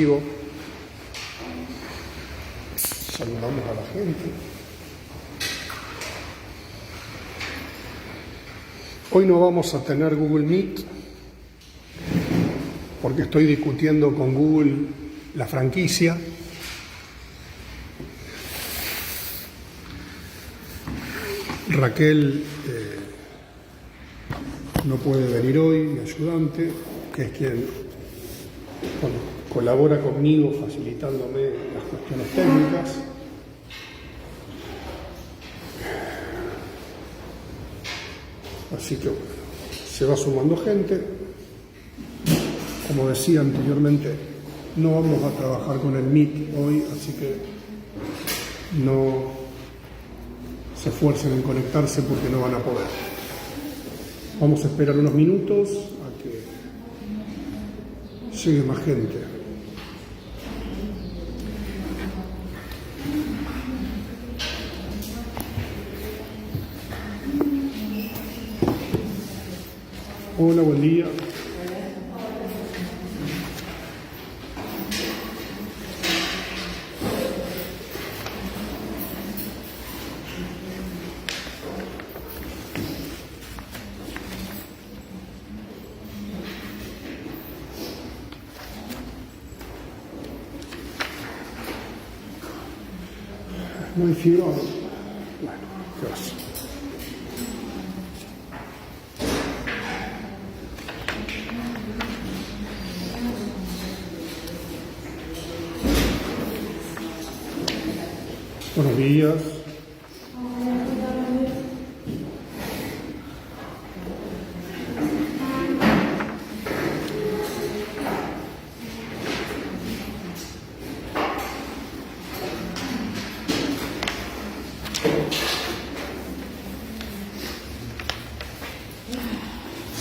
vivo. Saludamos a la gente. Hoy no vamos a tener Google Meet porque estoy discutiendo con Google la franquicia. Raquel no puede venir hoy, mi ayudante, que es quien colabora conmigo facilitándome las cuestiones técnicas. Así que bueno, se va sumando gente. Como decía anteriormente, no vamos a trabajar con el Meet hoy, así que no se esfuercen en conectarse porque no van a poder. Vamos a esperar unos minutos a que llegue más gente. Hola, buen día. No hay fibra. Bueno, ¿qué vas? Buenos días.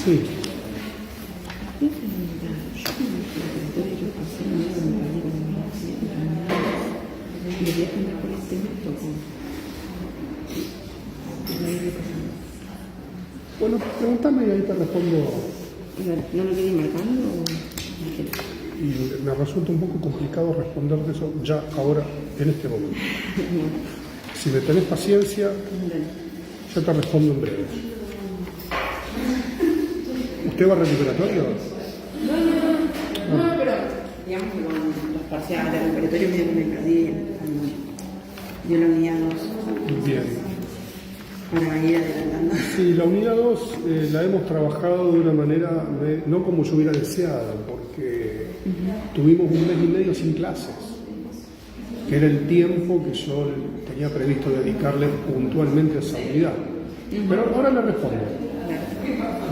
Sí. Bueno, pregúntame y ahí te respondo. ¿No lo quieres marcando o...? Y me resulta un poco complicado responderte eso ya, ahora, en este momento. Si me tenés paciencia, yo te respondo en breve. ¿Usted va a recuperatorio? No, pero digamos que con los parciales de recuperatorio medio que me perdí de la unidad 2. Bien. Para ir adelantando. Sí, la unidad 2 la hemos trabajado de una manera, no como yo hubiera deseado, porque tuvimos un mes y medio sin clases, que era el tiempo que yo tenía previsto dedicarle puntualmente a esa unidad. Pero ahora le respondo.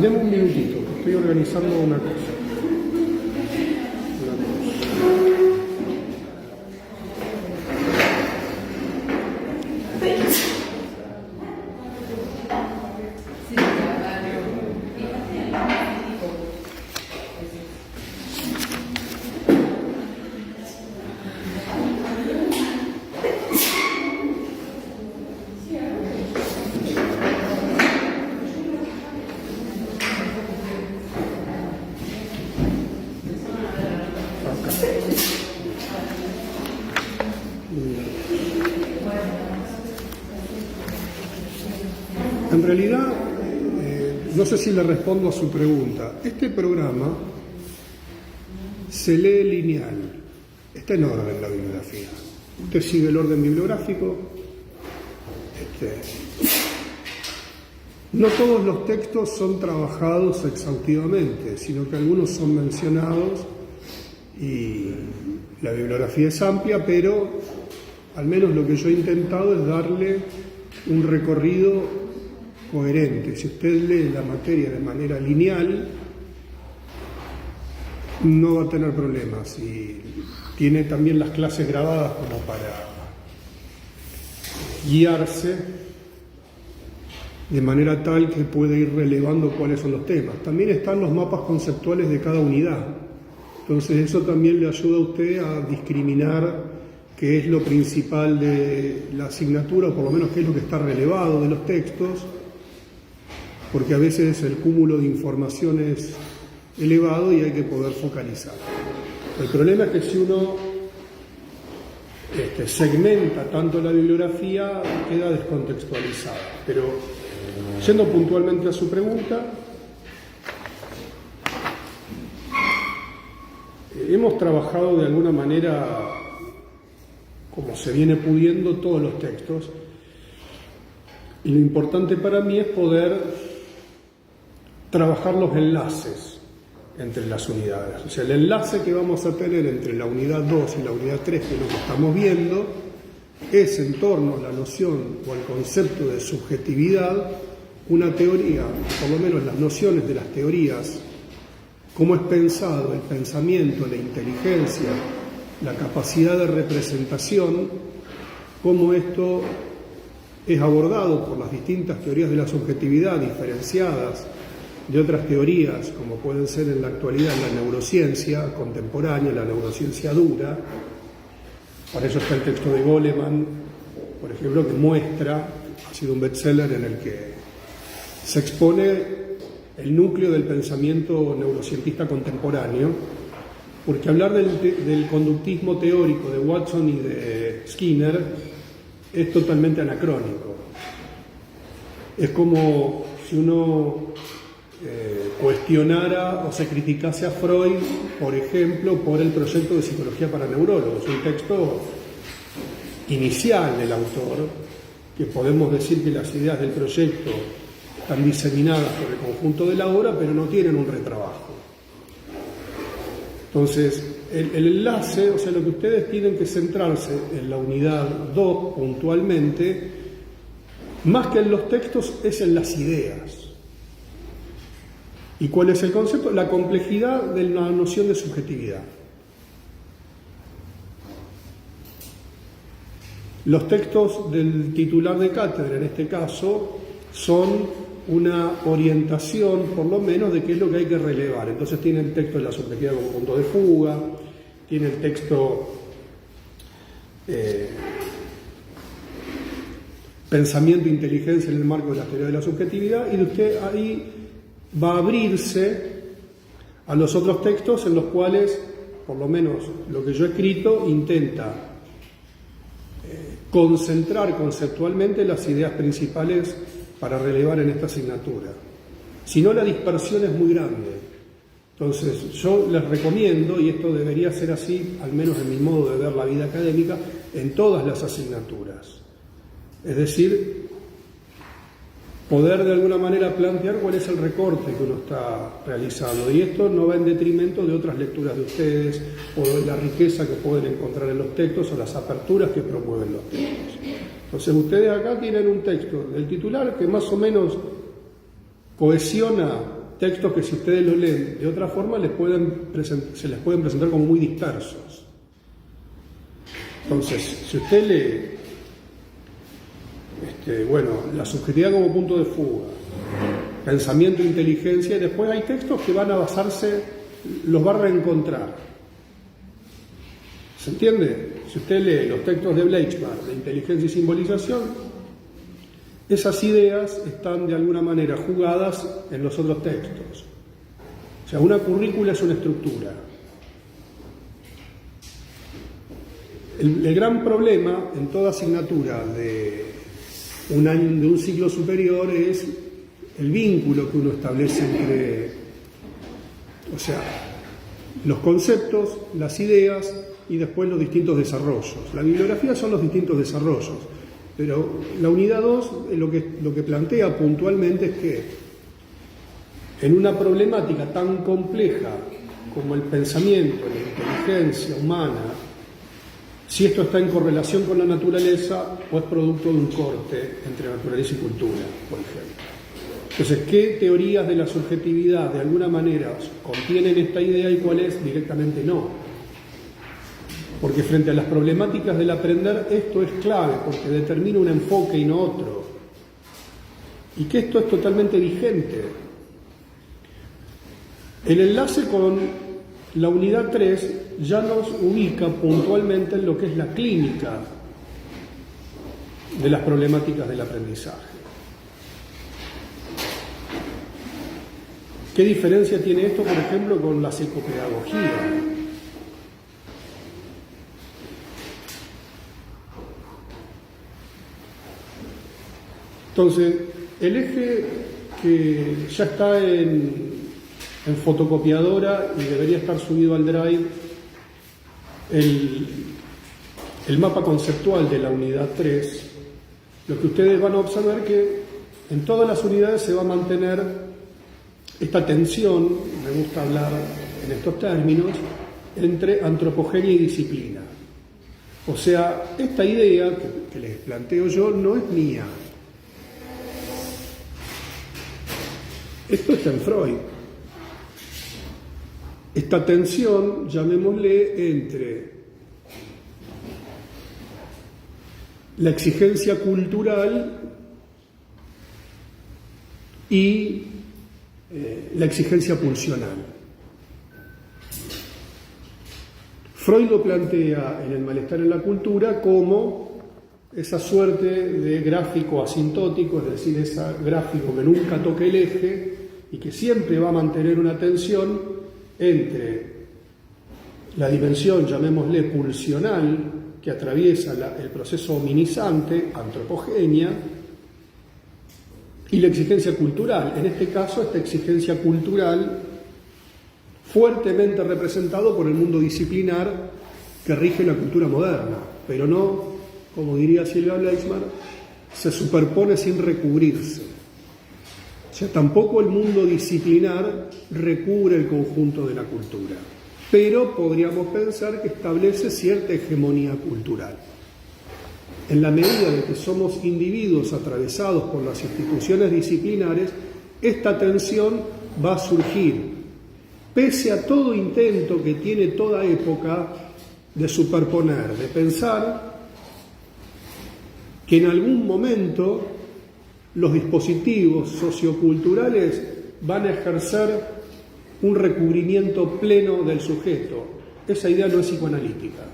Deme un minutito, que estoy organizando una cosa. En realidad, no sé si le respondo a su pregunta. Este programa se lee lineal, está en orden la bibliografía. Usted sigue el orden bibliográfico. No todos los textos son trabajados exhaustivamente, sino que algunos son mencionados y la bibliografía es amplia, pero al menos lo que yo he intentado es darle un recorrido coherente. Si usted lee la materia de manera lineal, no va a tener problemas. Y tiene también las clases grabadas como para guiarse de manera tal que puede ir relevando cuáles son los temas. También están los mapas conceptuales de cada unidad. Entonces eso también le ayuda a usted a discriminar qué es lo principal de la asignatura, o por lo menos qué es lo que está relevado de los textos, porque a veces el cúmulo de información es elevado y hay que poder focalizar. El problema es que si uno segmenta tanto la bibliografía, queda descontextualizada. Pero, yendo puntualmente a su pregunta, hemos trabajado de alguna manera, como se viene pudiendo, todos los textos, y lo importante para mí es poder trabajar los enlaces entre las unidades. O sea, el enlace que vamos a tener entre la unidad 2 y la unidad 3, que es lo que estamos viendo, es en torno a la noción o al concepto de subjetividad, una teoría, por lo menos las nociones de las teorías, cómo es pensado el pensamiento, la inteligencia, la capacidad de representación, cómo esto es abordado por las distintas teorías de la subjetividad diferenciadas de otras teorías, como pueden ser en la actualidad la neurociencia contemporánea, la neurociencia dura. Para eso está el texto de Goleman, por ejemplo, que muestra, ha sido un bestseller en el que se expone el núcleo del pensamiento neurocientista contemporáneo, porque hablar del conductismo teórico de Watson y de Skinner es totalmente anacrónico. Es como si uno cuestionara o se criticase a Freud, por ejemplo, por el proyecto de psicología para neurólogos, un texto inicial del autor, que podemos decir que las ideas del proyecto están diseminadas por el conjunto de la obra, pero no tienen un retrabajo. Entonces, el enlace, o sea, lo que ustedes tienen que centrarse en la unidad 2 puntualmente, más que en los textos, es en las ideas. ¿Y cuál es el concepto? La complejidad de la noción de subjetividad. Los textos del titular de cátedra, en este caso, son una orientación, por lo menos, de qué es lo que hay que relevar. Entonces tiene el texto de la subjetividad como punto de fuga, tiene el texto pensamiento e inteligencia en el marco de la teoría de la subjetividad, y usted ahí va a abrirse a los otros textos en los cuales, por lo menos lo que yo he escrito, intenta concentrar conceptualmente las ideas principales para relevar en esta asignatura. Si no, la dispersión es muy grande. Entonces, yo les recomiendo, y esto debería ser así, al menos en mi modo de ver la vida académica, en todas las asignaturas. Es decir, poder de alguna manera plantear cuál es el recorte que uno está realizando. Y esto no va en detrimento de otras lecturas de ustedes, o de la riqueza que pueden encontrar en los textos, o las aperturas que promueven los textos. Entonces ustedes acá tienen un texto del titular que más o menos cohesiona textos que, si ustedes lo leen de otra forma, se les pueden presentar como muy dispersos. Entonces, si usted lee la subjetividad como punto de fuga, pensamiento e inteligencia, y después hay textos que van a basarse, los va a reencontrar. ¿Se entiende? Si usted lee los textos de Bleichbach, de inteligencia y simbolización, esas ideas están de alguna manera jugadas en los otros textos. O sea, una currícula es una estructura. El gran problema en toda asignatura de un ciclo superior es el vínculo que uno establece entre, o sea, los conceptos, las ideas y después los distintos desarrollos. La bibliografía son los distintos desarrollos, pero la unidad 2 lo que plantea puntualmente es que en una problemática tan compleja como el pensamiento, la inteligencia humana, si esto está en correlación con la naturaleza o es producto de un corte entre naturaleza y cultura, por ejemplo. Entonces, ¿qué teorías de la subjetividad de alguna manera contienen esta idea y cuáles directamente no? Porque frente a las problemáticas del aprender, esto es clave, porque determina un enfoque y no otro. Y que esto es totalmente vigente. El enlace con la unidad 3 ya nos ubica puntualmente en lo que es la clínica de las problemáticas del aprendizaje. ¿Qué diferencia tiene esto, por ejemplo, con la psicopedagogía? Entonces, el eje que ya está en fotocopiadora y debería estar subido al Drive, el mapa conceptual de la unidad 3, lo que ustedes van a observar que en todas las unidades se va a mantener esta tensión, me gusta hablar en estos términos, entre antropogenia y disciplina. O sea, esta idea que les planteo yo no es mía. Esto está en Freud. Esta tensión, llamémosle, entre la exigencia cultural y la exigencia pulsional. Freud lo plantea en El malestar en la cultura como esa suerte de gráfico asintótico, es decir, ese gráfico que nunca toca el eje y que siempre va a mantener una tensión entre la dimensión, llamémosle, pulsional, que atraviesa el proceso hominizante, antropogenia, y la exigencia cultural. En este caso, esta exigencia cultural fuertemente representado por el mundo disciplinar que rige la cultura moderna, pero no, como diría Silvia Bleismar, se superpone sin recubrirse. O sea, tampoco el mundo disciplinar recubre el conjunto de la cultura, pero podríamos pensar que establece cierta hegemonía cultural. En la medida de que somos individuos atravesados por las instituciones disciplinares, esta tensión va a surgir, pese a todo intento que tiene toda época de superponer, de pensar que en algún momento los dispositivos socioculturales van a ejercer un recubrimiento pleno del sujeto. Esa idea no es psicoanalítica.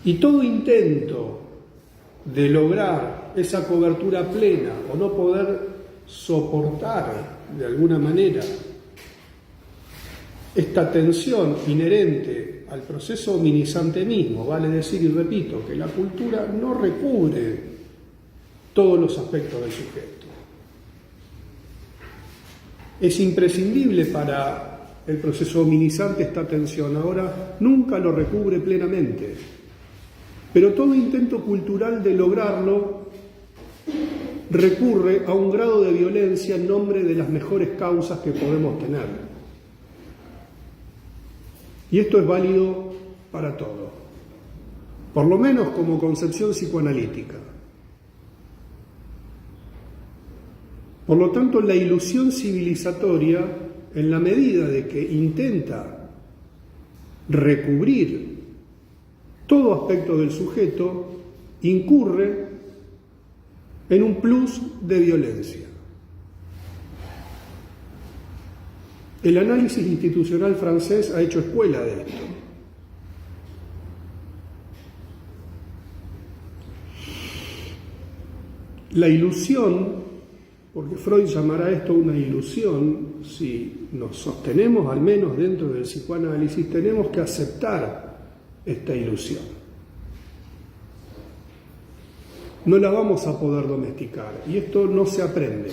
Y todo intento de lograr esa cobertura plena o no poder soportar de alguna manera esta tensión inherente al proceso hominizante mismo, vale decir, y repito, que la cultura no recubre todos los aspectos del sujeto. Es imprescindible para el proceso hominizante esta tensión, ahora nunca lo recubre plenamente, pero todo intento cultural de lograrlo recurre a un grado de violencia en nombre de las mejores causas que podemos tener. Y esto es válido para todo, por lo menos como concepción psicoanalítica. Por lo tanto, la ilusión civilizatoria, en la medida de que intenta recubrir todo aspecto del sujeto, incurre en un plus de violencia. El análisis institucional francés ha hecho escuela de esto. La ilusión, porque Freud llamará esto una ilusión, si nos sostenemos al menos dentro del psicoanálisis, tenemos que aceptar esta ilusión. No la vamos a poder domesticar, y esto no se aprende.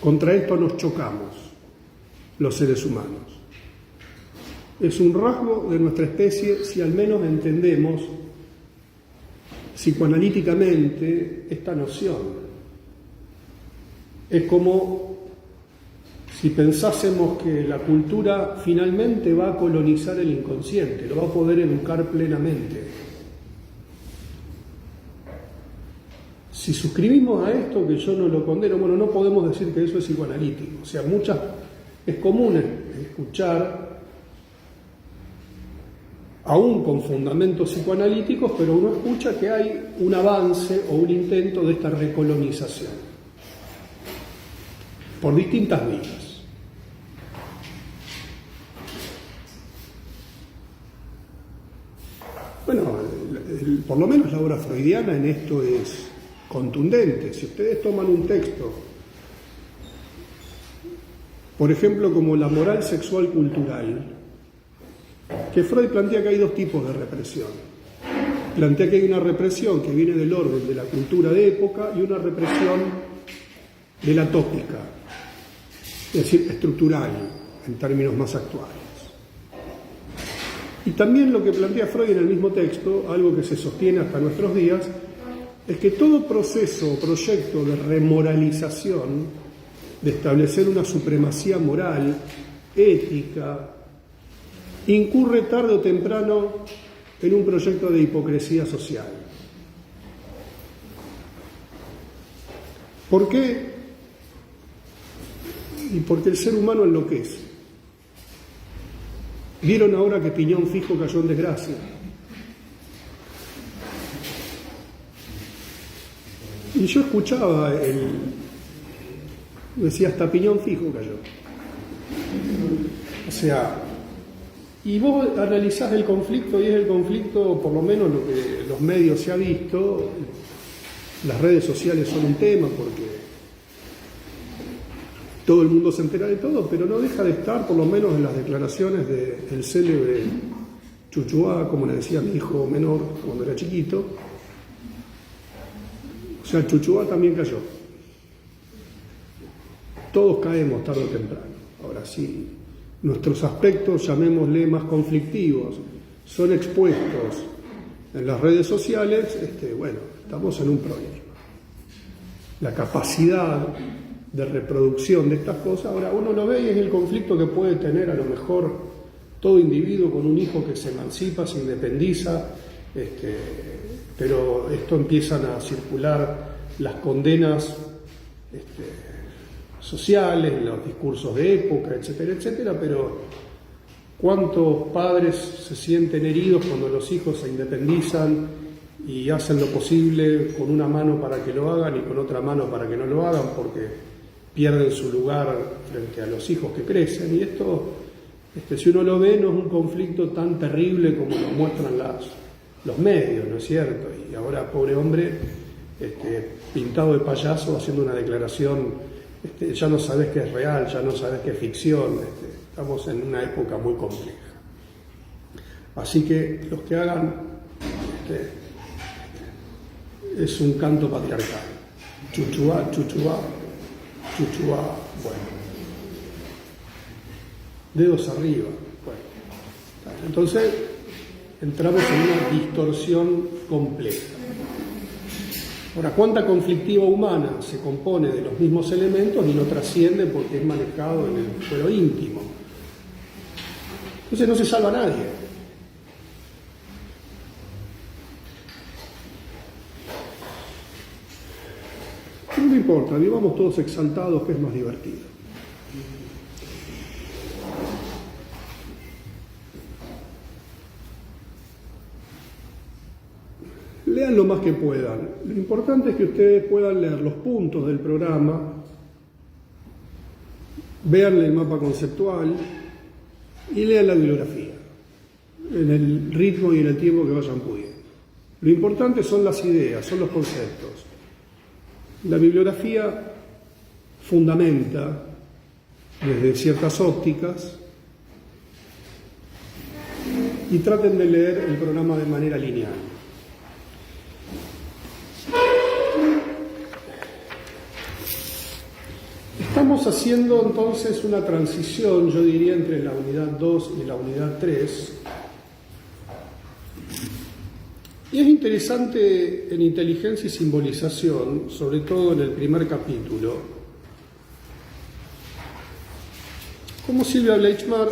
Contra esto nos chocamos los seres humanos. Es un rasgo de nuestra especie si al menos entendemos psicoanalíticamente esta noción. Es como si pensásemos que la cultura finalmente va a colonizar el inconsciente, lo va a poder educar plenamente. Si suscribimos a esto, que yo no lo condeno, bueno, no podemos decir que eso es psicoanalítico. O sea, es común escuchar, aún con fundamentos psicoanalíticos, pero uno escucha que hay un avance o un intento de esta recolonización por distintas vías. Bueno, por lo menos la obra freudiana en esto es contundente. Si ustedes toman un texto, por ejemplo, como la moral sexual cultural, que Freud plantea que hay dos tipos de represión. plantea que hay una represión que viene del orden de la cultura de época y una represión de la tópica, es decir, estructural, en términos más actuales. Y también lo que plantea Freud en el mismo texto, algo que se sostiene hasta nuestros días, es que todo proceso o proyecto de remoralización, de establecer una supremacía moral, ética, incurre tarde o temprano en un proyecto de hipocresía social. ¿Por qué? Y porque el ser humano enloquece. ¿Vieron ahora que Piñón Fijo cayó en desgracia? Y yo escuchaba, decía, hasta Piñón Fijo cayó. O sea, y vos analizás el conflicto, y es el conflicto, por lo menos lo que los medios se ha visto, las redes sociales son un tema porque todo el mundo se entera de todo, pero no deja de estar, por lo menos en las declaraciones del célebre Chuchuá, como le decía mi hijo menor cuando era chiquito. O sea, Chuchuá también cayó. Todos caemos tarde o temprano. Ahora sí, nuestros aspectos, llamémosle más conflictivos, son expuestos en las redes sociales, bueno, estamos en un problema. La capacidad de reproducción de estas cosas, ahora uno lo ve y es el conflicto que puede tener a lo mejor todo individuo con un hijo que se emancipa, se independiza, pero esto empiezan a circular las condenas sociales, los discursos de época, etcétera, etcétera, pero ¿cuántos padres se sienten heridos cuando los hijos se independizan y hacen lo posible con una mano para que lo hagan y con otra mano para que no lo hagan porque pierden su lugar frente a los hijos que crecen? Y esto, si uno lo ve, no es un conflicto tan terrible como lo muestran los medios, ¿no es cierto? Y ahora, pobre hombre, pintado de payaso, haciendo una declaración, ya no sabes qué es real, ya no sabes qué es ficción, estamos en una época muy compleja. Así que los que hagan, es un canto patriarcal. Chuchuá, chuchuá, chuchuá, bueno. Dedos arriba, bueno. Entonces, entramos en una distorsión compleja. Ahora, ¿cuánta conflictiva humana se compone de los mismos elementos y no trasciende porque es manejado en el fuero íntimo? Entonces no se salva a nadie. Pero no importa, vivamos todos exaltados, que es más divertido. Lean lo más que puedan. Lo importante es que ustedes puedan leer los puntos del programa, vean el mapa conceptual y lean la bibliografía, en el ritmo y en el tiempo que vayan pudiendo. Lo importante son las ideas, son los conceptos. La bibliografía fundamenta desde ciertas ópticas y traten de leer el programa de manera lineal. Estamos haciendo entonces una transición, yo diría, entre la unidad 2 y la unidad 3. Y es interesante en inteligencia y simbolización, sobre todo en el primer capítulo, cómo Silvia Bleichmar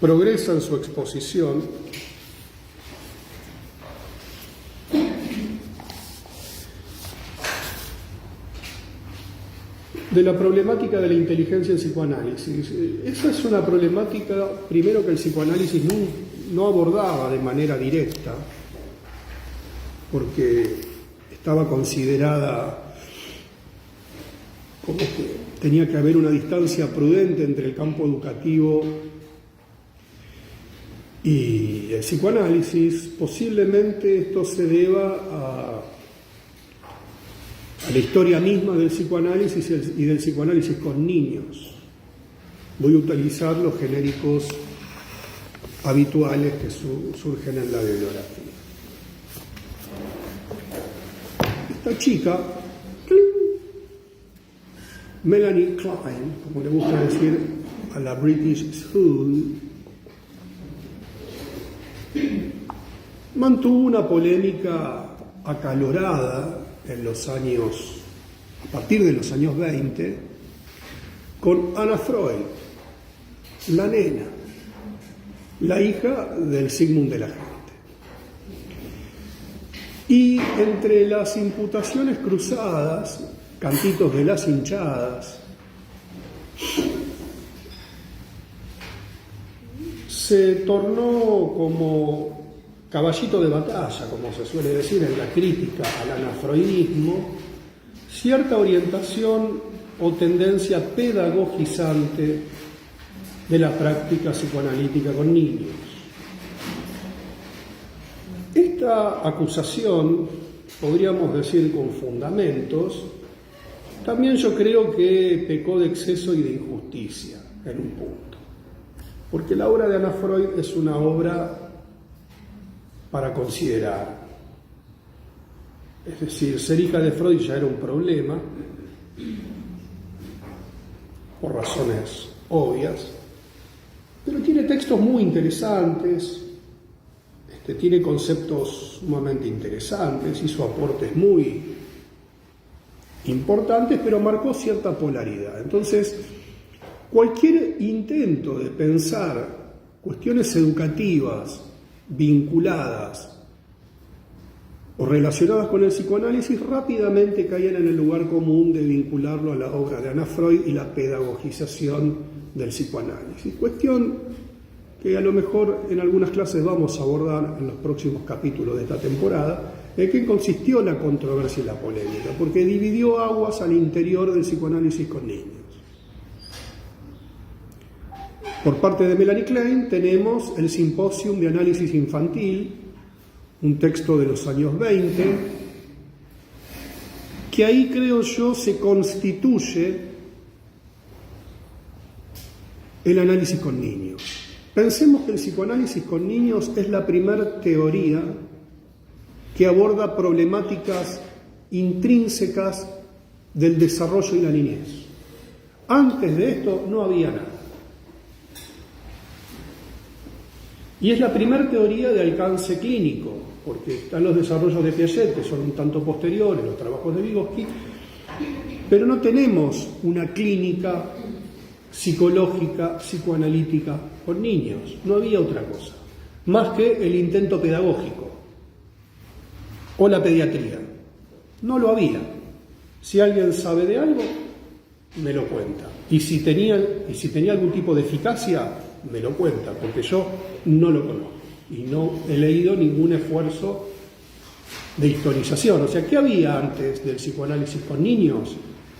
progresa en su exposición de la problemática de la inteligencia en psicoanálisis. Esa es una problemática, primero, que el psicoanálisis no abordaba de manera directa, porque estaba considerada como que tenía que haber una distancia prudente entre el campo educativo y el psicoanálisis. Posiblemente esto se deba a la historia misma del psicoanálisis y del psicoanálisis con niños. Voy a utilizar los genéricos habituales que surgen en la bibliografía. Esta chica, Melanie Klein, como le gusta decir a la British School, mantuvo una polémica acalorada a partir de los años 20, con Anna Freud, la nena, la hija del Sigmund de la Gente. Y entre las imputaciones cruzadas, cantitos de las hinchadas, se tornó como caballito de batalla, como se suele decir en la crítica al anafreudismo, cierta orientación o tendencia pedagogizante de la práctica psicoanalítica con niños. Esta acusación, podríamos decir con fundamentos, también yo creo que pecó de exceso y de injusticia en un punto, porque la obra de Anna Freud es una obra para considerar. Es decir, ser hija de Freud ya era un problema, por razones obvias, pero tiene textos muy interesantes, tiene conceptos sumamente interesantes, hizo aportes muy importantes, pero marcó cierta polaridad. Entonces, cualquier intento de pensar cuestiones educativas vinculadas o relacionadas con el psicoanálisis rápidamente caían en el lugar común de vincularlo a la obra de Anna Freud y la pedagogización del psicoanálisis. Cuestión que a lo mejor en algunas clases vamos a abordar en los próximos capítulos de esta temporada, en qué consistió la controversia y la polémica, porque dividió aguas al interior del psicoanálisis con niños. Por parte de Melanie Klein tenemos el Simposium de Análisis Infantil, un texto de los años 20, que ahí creo yo se constituye el análisis con niños. Pensemos que el psicoanálisis con niños es la primera teoría que aborda problemáticas intrínsecas del desarrollo y la niñez. Antes de esto no había nada. Y es la primera teoría de alcance clínico, porque están los desarrollos de Piaget, que son un tanto posteriores, los trabajos de Vygotsky, pero no tenemos una clínica psicológica, psicoanalítica con niños. No había otra cosa, más que el intento pedagógico o la pediatría. No lo había. Si alguien sabe de algo, me lo cuenta. Y si tenía algún tipo de eficacia, me lo cuenta, porque yo no lo conozco y no he leído ningún esfuerzo de historización. O sea, ¿qué había antes del psicoanálisis con niños?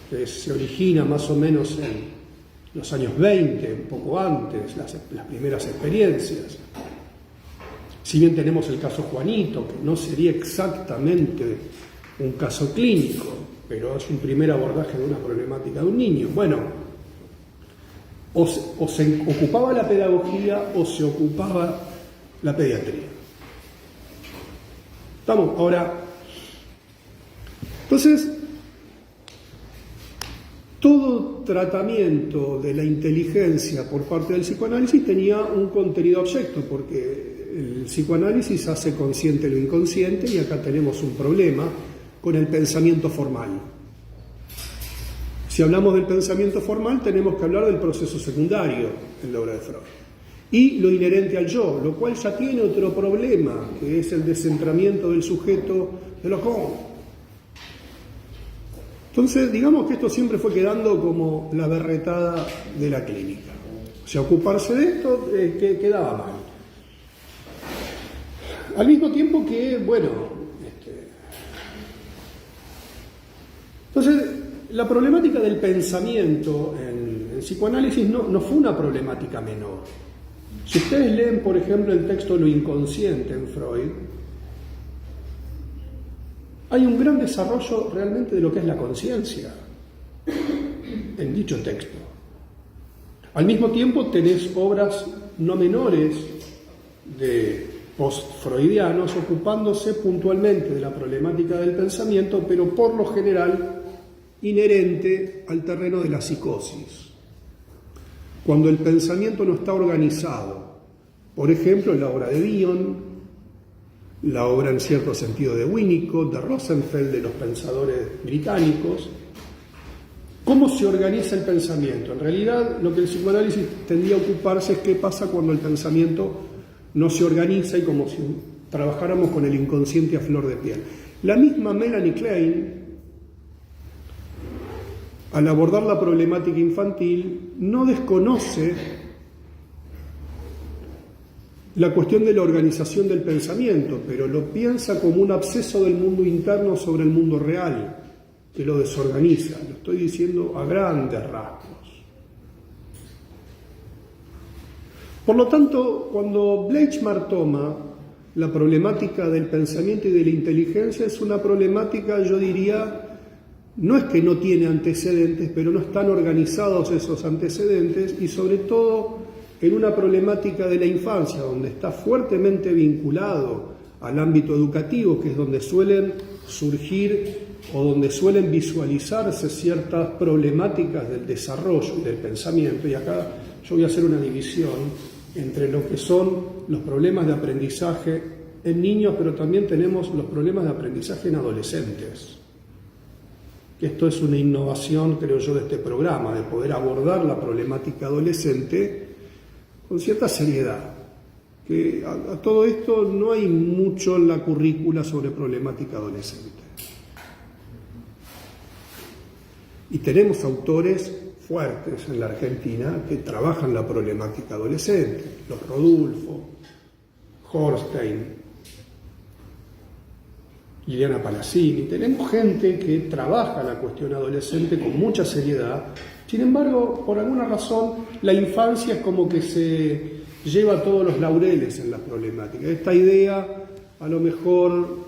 Que se origina más o menos en los años 20, un poco antes, las primeras experiencias. Si bien tenemos el caso Juanito, que no sería exactamente un caso clínico, pero es un primer abordaje de una problemática de un niño. Bueno, o se ocupaba la pedagogía o se ocupaba la pediatría. ¿Estamos? Ahora, entonces, todo tratamiento de la inteligencia por parte del psicoanálisis tenía un contenido abyecto, porque el psicoanálisis hace consciente lo inconsciente y acá tenemos un problema con el pensamiento formal. Si hablamos del pensamiento formal, tenemos que hablar del proceso secundario en la obra de Freud y lo inherente al yo, lo cual ya tiene otro problema, que es el descentramiento del sujeto de lo común. Entonces, digamos que esto siempre fue quedando como la berretada de la clínica. O sea, ocuparse de esto quedaba mal. Al mismo tiempo que, bueno, entonces, la problemática del pensamiento en psicoanálisis no fue una problemática menor. Si ustedes leen, por ejemplo, el texto Lo inconsciente en Freud, hay un gran desarrollo realmente de lo que es la conciencia en dicho texto. Al mismo tiempo tenés obras no menores de post-freudianos ocupándose puntualmente de la problemática del pensamiento, pero por lo general inherente al terreno de la psicosis. Cuando el pensamiento no está organizado, por ejemplo, la obra de Bion, la obra en cierto sentido de Winnicott, de Rosenfeld, de los pensadores británicos. ¿Cómo se organiza el pensamiento? En realidad, lo que el psicoanálisis tendría a ocuparse es qué pasa cuando el pensamiento no se organiza y como si trabajáramos con el inconsciente a flor de piel. La misma Melanie Klein, al abordar la problemática infantil, no desconoce la cuestión de la organización del pensamiento, pero lo piensa como un absceso del mundo interno sobre el mundo real, que lo desorganiza. Lo estoy diciendo a grandes rasgos. Por lo tanto, cuando Bleichmar toma la problemática del pensamiento y de la inteligencia, es una problemática, yo diría, no es que no tiene antecedentes, pero no están organizados esos antecedentes, y sobre todo en una problemática de la infancia, donde está fuertemente vinculado al ámbito educativo, que es donde suelen surgir o donde suelen visualizarse ciertas problemáticas del desarrollo y del pensamiento. Y acá yo voy a hacer una división entre lo que son los problemas de aprendizaje en niños, pero también tenemos los problemas de aprendizaje en adolescentes. Esto es una innovación, creo yo, de este programa, de poder abordar la problemática adolescente con cierta seriedad. Que a todo esto no hay mucho en la currícula sobre problemática adolescente. Y tenemos autores fuertes en la Argentina que trabajan la problemática adolescente, los Rodulfo, Horstein, Liliana Palazzini. Tenemos gente que trabaja la cuestión adolescente con mucha seriedad. Sin embargo, por alguna razón, la infancia es como que se lleva todos los laureles en las problemáticas. Esta idea, a lo mejor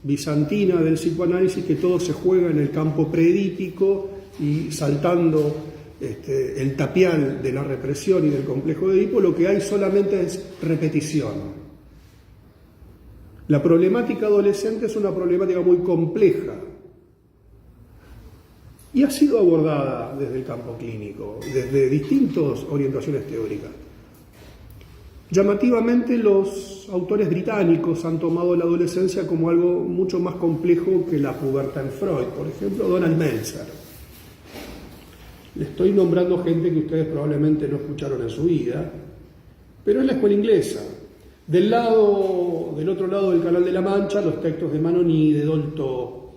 bizantina del psicoanálisis, que todo se juega en el campo preedípico y saltando el tapial de la represión y del complejo de Edipo, lo que hay solamente es repetición. La problemática adolescente es una problemática muy compleja y ha sido abordada desde el campo clínico, desde distintas orientaciones teóricas. Llamativamente, los autores británicos han tomado la adolescencia como algo mucho más complejo que la pubertad en Freud. Por ejemplo, Donald Meltzer. Le estoy nombrando gente que ustedes probablemente no escucharon en su vida, pero es la escuela inglesa. Del otro lado del Canal de la Mancha, los textos de Manoni, de Dolto.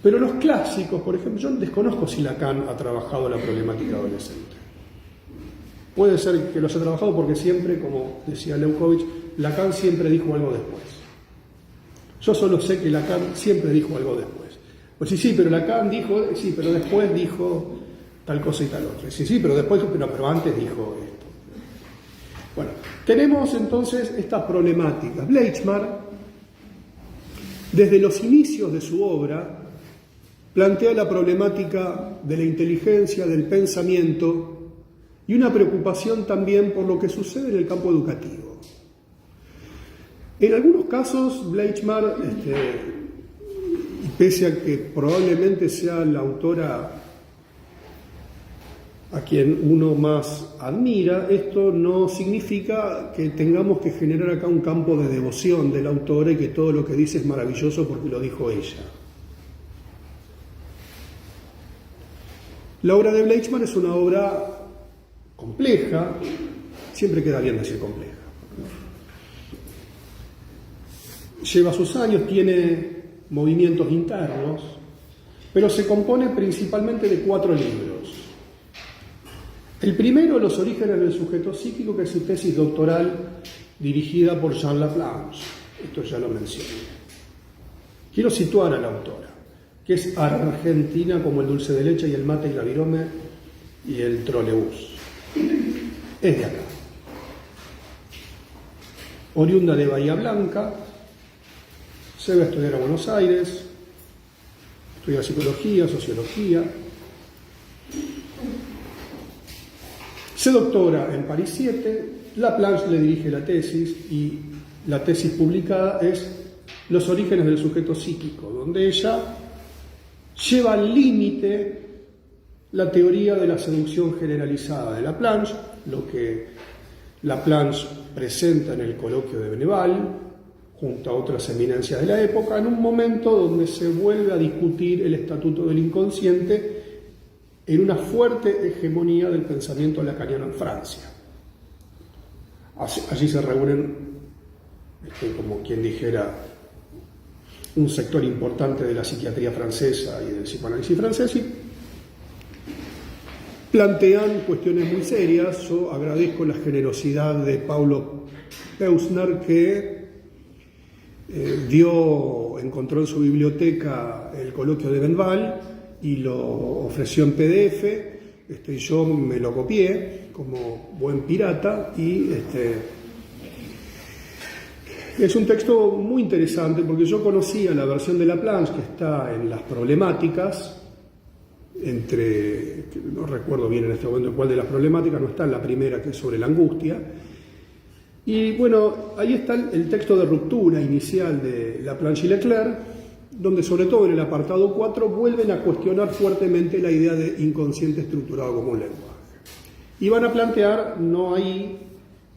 Pero los clásicos, por ejemplo, yo desconozco si Lacan ha trabajado la problemática adolescente. Puede ser que los ha trabajado porque siempre, como decía Leukovich, Lacan siempre dijo algo después. Yo solo sé que Lacan siempre dijo algo después. Pues sí, pero Lacan dijo, sí, pero después dijo tal cosa y tal otra. Sí, pero después, pero antes dijo esto. Bueno, tenemos entonces esta problemática. Bleichmar, desde los inicios de su obra, plantea la problemática de la inteligencia, del pensamiento y una preocupación también por lo que sucede en el campo educativo. En algunos casos, Bleichmar, pese a que probablemente sea la autora a quien uno más admira, esto no significa que tengamos que generar acá un campo de devoción de la autora y que todo lo que dice es maravilloso porque lo dijo ella. La obra de Bleichmar es una obra compleja, siempre queda bien decir compleja. Lleva sus años, tiene movimientos internos, pero se compone principalmente de 4 libros. El primero, Los orígenes del sujeto psíquico, que es su tesis doctoral dirigida por Jean Laplanche. Esto ya lo mencioné. Quiero situar a la autora, que es argentina como el dulce de leche y el mate y la virome y el trolebús. Es de acá. Oriunda de Bahía Blanca, se va a estudiar a Buenos Aires, estudia psicología, sociología. Se doctora en París 7, Laplanche le dirige la tesis y la tesis publicada es Los orígenes del sujeto psíquico, donde ella lleva al límite la teoría de la seducción generalizada de Laplanche, lo que Laplanche presenta en el coloquio de Benneval, junto a otras eminencias de la época, en un momento donde se vuelve a discutir el estatuto del inconsciente en una fuerte hegemonía del pensamiento lacaniano en Francia. Allí se reúnen, como quien dijera, un sector importante de la psiquiatría francesa y del psicoanálisis francés y plantean cuestiones muy serias. Yo agradezco la generosidad de Paulo Peusner, que encontró en su biblioteca el coloquio de Benneval y lo ofreció en PDF. Yo me lo copié como buen pirata y es un texto muy interesante porque yo conocía la versión de Laplanche que está en las problemáticas, no recuerdo bien en este momento cuál de las problemáticas, no está en la primera, que es sobre la angustia. Y bueno, ahí está el texto de ruptura inicial de Laplanche y Leclerc, donde sobre todo en el apartado 4 vuelven a cuestionar fuertemente la idea de inconsciente estructurado como un lenguaje. Y van a plantear, no ahí,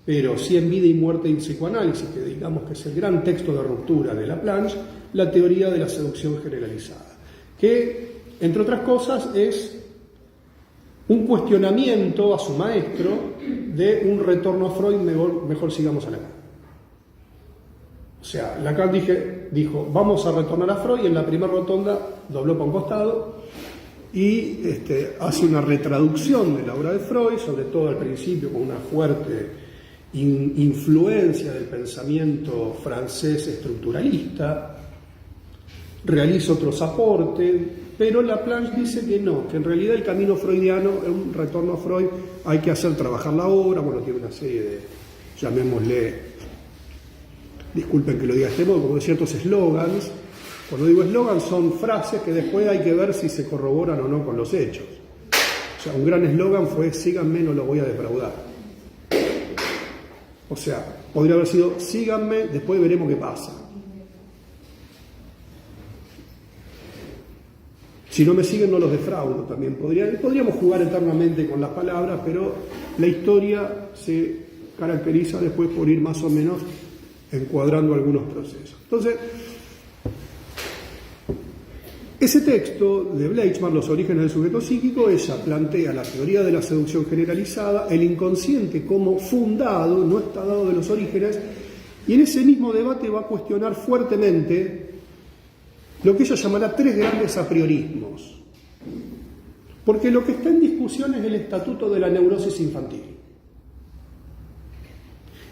pero sí en Vida y Muerte y Psicoanálisis, que digamos que es el gran texto de ruptura de Laplanche, la teoría de la seducción generalizada, que, entre otras cosas, es un cuestionamiento a su maestro de un retorno a Freud, mejor sigamos a Lacan. O sea, Lacan dijo, vamos a retornar a Freud, y en la primera rotonda dobló para un costado y hace una retraducción de la obra de Freud, sobre todo al principio con una fuerte influencia del pensamiento francés estructuralista, realiza otros aportes, pero Laplanche dice que no, que en realidad el camino freudiano es un retorno a Freud, hay que hacer trabajar la obra. Bueno, tiene una serie de, llamémosle, disculpen que lo diga de este modo, como de ciertos eslogans. Cuando digo eslogans son frases que después hay que ver si se corroboran o no con los hechos. O sea, un gran eslogan fue síganme, no los voy a defraudar. O sea, podría haber sido síganme, después veremos qué pasa. Si no me siguen, no los defraudo también. Podríamos jugar eternamente con las palabras, pero la historia se caracteriza después por ir más o menos encuadrando algunos procesos. Entonces, ese texto de Bleichmann, Los orígenes del sujeto psíquico, ella plantea la teoría de la seducción generalizada, el inconsciente como fundado, no está dado de los orígenes, y en ese mismo debate va a cuestionar fuertemente lo que ella llamará tres grandes apriorismos. Porque lo que está en discusión es el estatuto de la neurosis infantil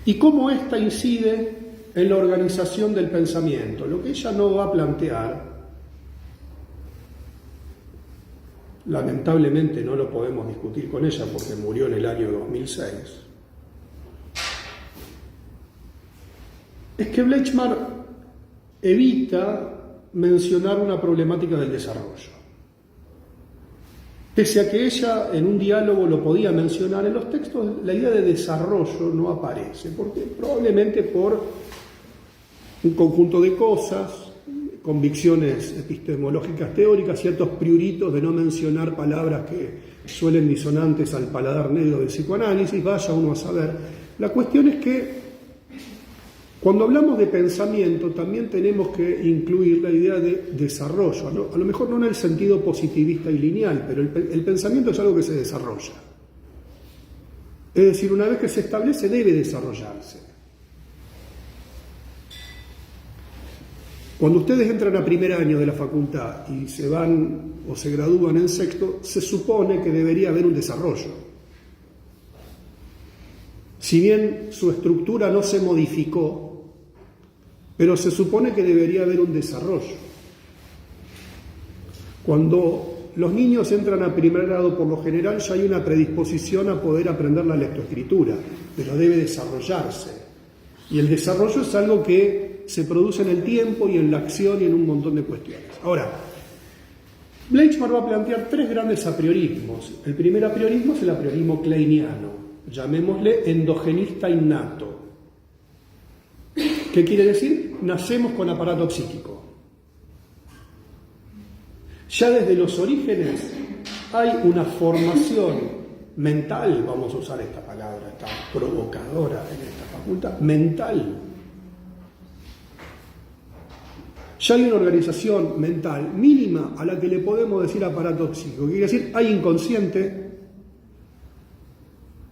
y cómo ésta incide en la organización del pensamiento. Lo que ella no va a plantear, lamentablemente no lo podemos discutir con ella porque murió en el año 2006, es que Bleichmann evita mencionar una problemática del desarrollo. Pese a que ella en un diálogo lo podía mencionar, en los textos la idea de desarrollo no aparece, porque probablemente por un conjunto de cosas, convicciones epistemológicas teóricas, ciertos prioritos de no mencionar palabras que suelen disonantes al paladar negro del psicoanálisis, vaya uno a saber. La cuestión es que cuando hablamos de pensamiento también tenemos que incluir la idea de desarrollo, ¿no? A lo mejor no en el sentido positivista y lineal, pero el pensamiento es algo que se desarrolla. Es decir, una vez que se establece debe desarrollarse. Cuando ustedes entran a primer año de la facultad y se van o se gradúan en sexto, se supone que debería haber un desarrollo. Si bien su estructura no se modificó, pero se supone que debería haber un desarrollo. Cuando los niños entran a primer grado, por lo general ya hay una predisposición a poder aprender la lectoescritura, pero debe desarrollarse. Y el desarrollo es algo que se produce en el tiempo y en la acción y en un montón de cuestiones. Ahora, Bleichmann va a plantear tres grandes apriorismos. El primer apriorismo es el apriorismo kleiniano. llamémosle endogenista innato. ¿Qué quiere decir? Nacemos con aparato psíquico. Ya desde los orígenes hay una formación mental, vamos a usar esta palabra, esta provocadora en esta facultad, mental. Ya hay una organización mental mínima a la que le podemos decir aparato psíquico. Quiere decir, hay inconsciente,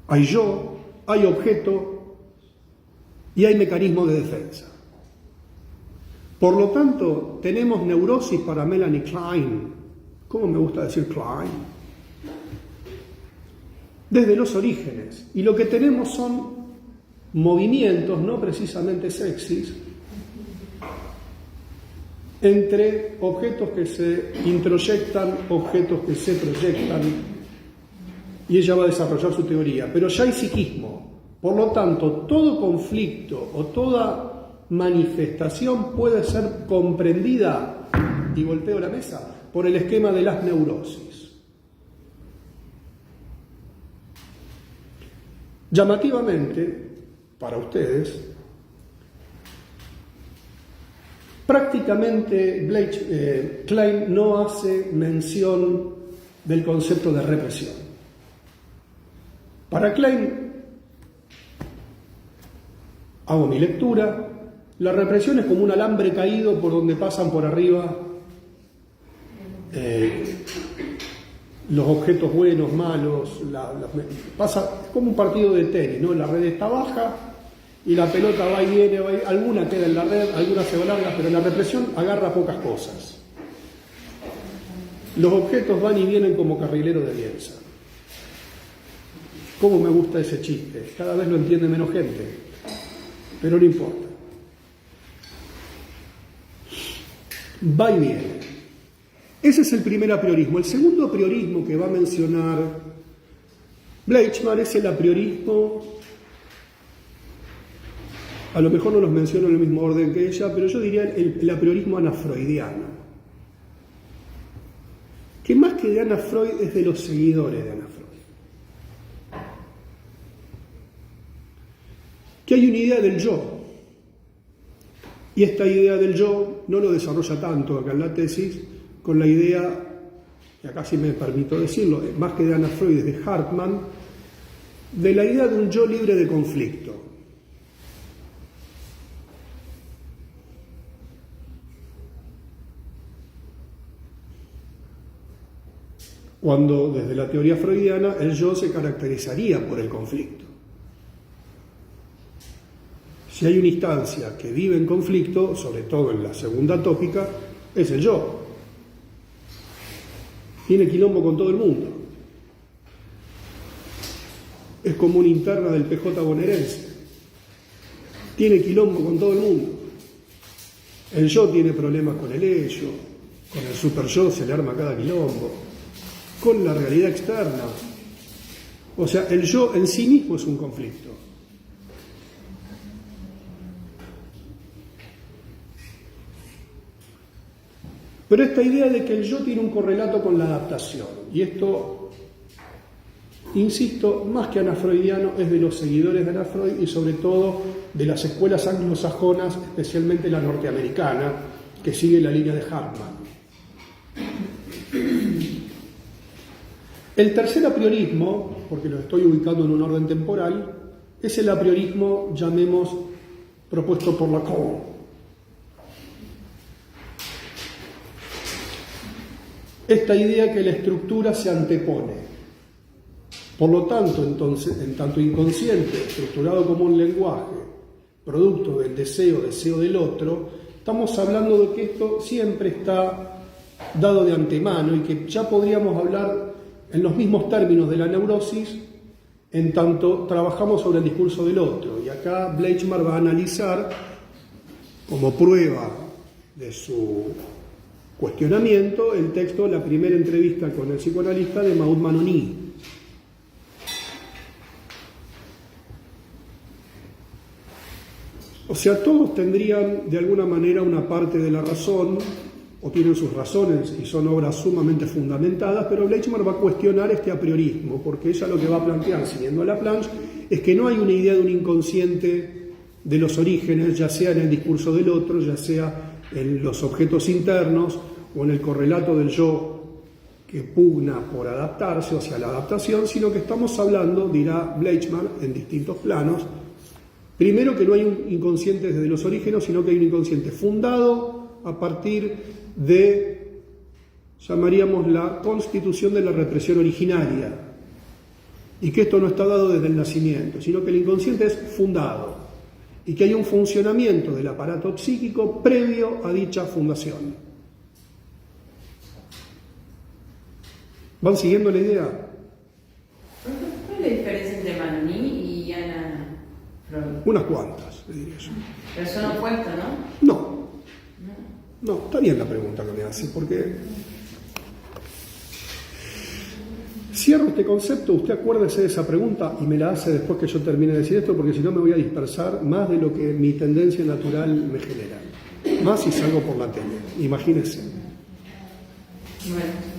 hay yo, hay objeto y hay mecanismo de defensa. Por lo tanto, tenemos neurosis para Melanie Klein. ¿Cómo me gusta decir Klein? Desde los orígenes. Y lo que tenemos son movimientos, no precisamente sexys, entre objetos que se introyectan, objetos que se proyectan, y ella va a desarrollar su teoría. Pero ya hay psiquismo. Por lo tanto, todo conflicto o toda manifestación puede ser comprendida, y volteo la mesa, por el esquema de las neurosis. Llamativamente, para ustedes, prácticamente Klein no hace mención del concepto de represión. Para Klein, hago mi lectura, la represión es como un alambre caído por donde pasan por arriba los objetos buenos, malos, pasa como un partido de tenis, ¿no? La red está baja y la pelota va y viene, alguna queda en la red, alguna se va larga, pero la represión agarra pocas cosas. Los objetos van y vienen como carrilero de Bielsa. ¿Cómo me gusta ese chiste? Cada vez lo entiende menos gente, pero no importa. Va y viene. Ese es el primer apriorismo. El segundo apriorismo que va a mencionar Bleichmann es el apriorismo, a lo mejor no los menciono en el mismo orden que ella, pero yo diría el apriorismo anafreudiano, que más que de Ana Freud es de los seguidores de Ana Freud. Que hay una idea del yo, y esta idea del yo no lo desarrolla tanto acá en la tesis, con la idea, y acá sí me permito decirlo, más que de Ana Freud, es de Hartmann, de la idea de un yo libre de conflicto. Cuando desde la teoría freudiana el yo se caracterizaría por el conflicto. Si hay una instancia que vive en conflicto, sobre todo en la segunda tópica, es el yo. Tiene quilombo con todo el mundo. Es como una interna del PJ bonaerense. Tiene quilombo con todo el mundo. El yo tiene problemas con el ello, con el super yo se le arma cada quilombo, con la realidad externa. O sea, el yo en sí mismo es un conflicto. Pero esta idea de que el yo tiene un correlato con la adaptación, y esto, insisto, más que anafreudiano, es de los seguidores de Ana Freud y sobre todo de las escuelas anglosajonas, especialmente la norteamericana, que sigue la línea de Hartmann. El tercer apriorismo, porque lo estoy ubicando en un orden temporal, es el apriorismo, llamemos, propuesto por Lacan. Esta idea que la estructura se antepone. Por lo tanto, entonces, en tanto inconsciente, estructurado como un lenguaje, producto del deseo del otro, estamos hablando de que esto siempre está dado de antemano y que ya podríamos hablar en los mismos términos de la neurosis en tanto trabajamos sobre el discurso del otro. Y acá Bleichmann va a analizar como prueba de su cuestionamiento el texto La primera entrevista con el psicoanalista de Maud Manoni. O sea, todos tendrían de alguna manera una parte de la razón o tienen sus razones y son obras sumamente fundamentadas, pero Bleichmar va a cuestionar este apriorismo, porque ella lo que va a plantear, siguiendo a Laplanche, es que no hay una idea de un inconsciente de los orígenes, ya sea en el discurso del otro, ya sea en los objetos internos o en el correlato del yo que pugna por adaptarse o hacia la adaptación, sino que estamos hablando, dirá Bleichmar, en distintos planos, primero que no hay un inconsciente desde los orígenes, sino que hay un inconsciente fundado a partir de, llamaríamos, la constitución de la represión originaria, y que esto no está dado desde el nacimiento, sino que el inconsciente es fundado, y que hay un funcionamiento del aparato psíquico previo a dicha fundación. ¿Van siguiendo la idea? ¿Cuál es la diferencia entre Manoní y Anna Freud? Unas cuantas, le diría yo. Pero son opuestos, ¿no? No, está bien la pregunta que me hace, porque cierro este concepto, usted acuérdese de esa pregunta y me la hace después que yo termine de decir esto, porque si no me voy a dispersar más de lo que mi tendencia natural me genera. Más si salgo por la tele, imagínese. Bueno.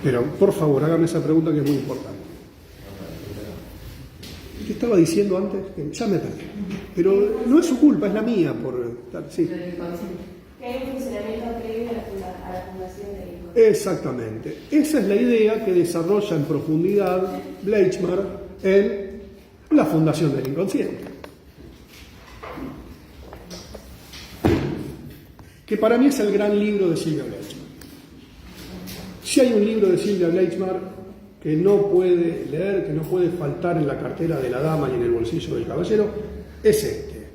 Pero, por favor, hágame esa pregunta que es muy importante. ¿Qué estaba diciendo antes? Ya me perdí. Pero no es su culpa, es la mía. Sí. Que hay un funcionamiento previo a la fundación del inconsciente. Exactamente. Esa es la idea que desarrolla en profundidad Bleichmar en la fundación del inconsciente. Que para mí es el gran libro de Sylvia Bleichmar. Si hay un libro de Sylvia Bleichmar que no puede leer, que no puede faltar en la cartera de la dama y en el bolsillo del caballero, es este.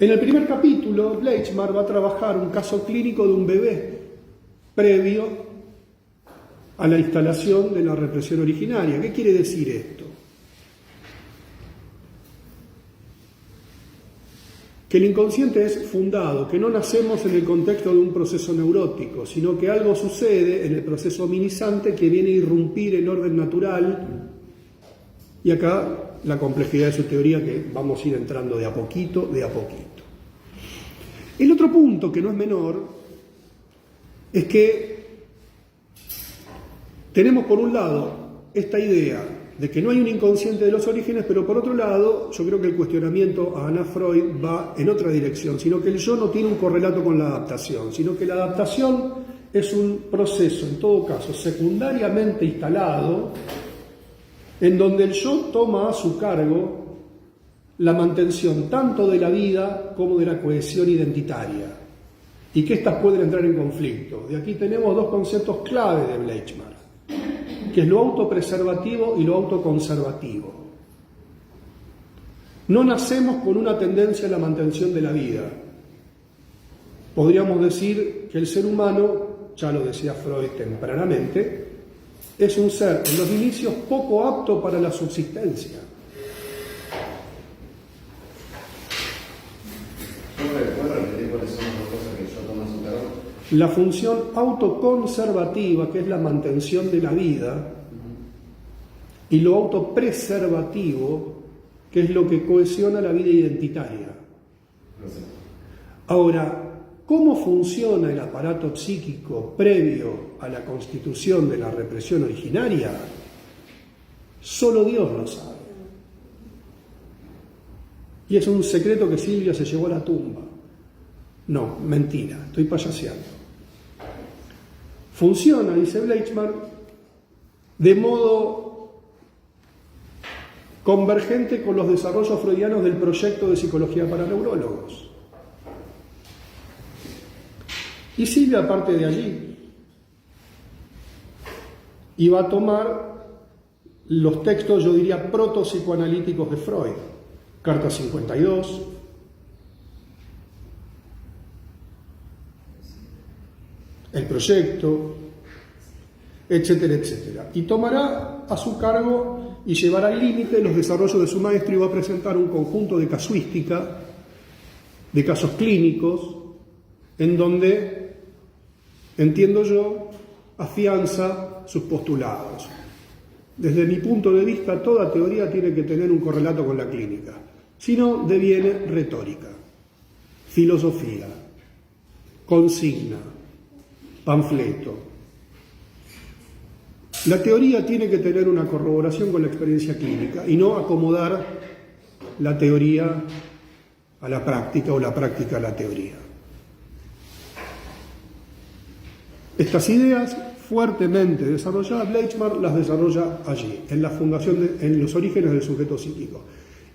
En el primer capítulo, Bleichmar va a trabajar un caso clínico de un bebé previo a la instalación de la represión originaria. ¿Qué quiere decir esto? Que el inconsciente es fundado, que no nacemos en el contexto de un proceso neurótico, sino que algo sucede en el proceso hominizante que viene a irrumpir el orden natural, y acá la complejidad de su teoría que vamos a ir entrando de a poquito, de a poquito. El otro punto, que no es menor, es que tenemos por un lado esta idea de que no hay un inconsciente de los orígenes, pero por otro lado, yo creo que el cuestionamiento a Anna Freud va en otra dirección, sino que el yo no tiene un correlato con la adaptación, sino que la adaptación es un proceso, en todo caso, secundariamente instalado, en donde el yo toma a su cargo la mantención tanto de la vida como de la cohesión identitaria, y que éstas pueden entrar en conflicto. De aquí tenemos dos conceptos clave de Bleichmar, que es lo autopreservativo y lo autoconservativo. No nacemos con una tendencia a la mantención de la vida. Podríamos decir que el ser humano, ya lo decía Freud tempranamente, es un ser en los inicios poco apto para la subsistencia. ¿Puedes repetir cuáles son las dos cosas que yo tomo a su cargo? La función autoconservativa, que es la mantención de la vida, y lo autopreservativo, que es lo que cohesiona la vida identitaria. Ahora, ¿cómo funciona el aparato psíquico previo a la constitución de la represión originaria? Solo Dios lo sabe. Y es un secreto que Silvia se llevó a la tumba. No, mentira, estoy payaseando. Funciona, dice Bleichmar, de modo convergente con los desarrollos freudianos del proyecto de psicología para neurólogos. Y Silvia parte de allí y va a tomar los textos, yo diría, proto-psicoanalíticos de Freud. Carta 52, el proyecto, etcétera, etcétera. Y tomará a su cargo y llevará al límite los desarrollos de su maestro y va a presentar un conjunto de casuística, de casos clínicos, en donde, entiendo yo, afianza sus postulados. Desde mi punto de vista, toda teoría tiene que tener un correlato con la clínica, si no, deviene retórica. filosofía, consigna, panfleto. La teoría tiene que tener una corroboración con la experiencia clínica y no acomodar la teoría a la práctica o la práctica a la teoría. Estas ideas fuertemente desarrolladas, Bleichmar las desarrolla allí, en la fundación, en los orígenes del sujeto psíquico.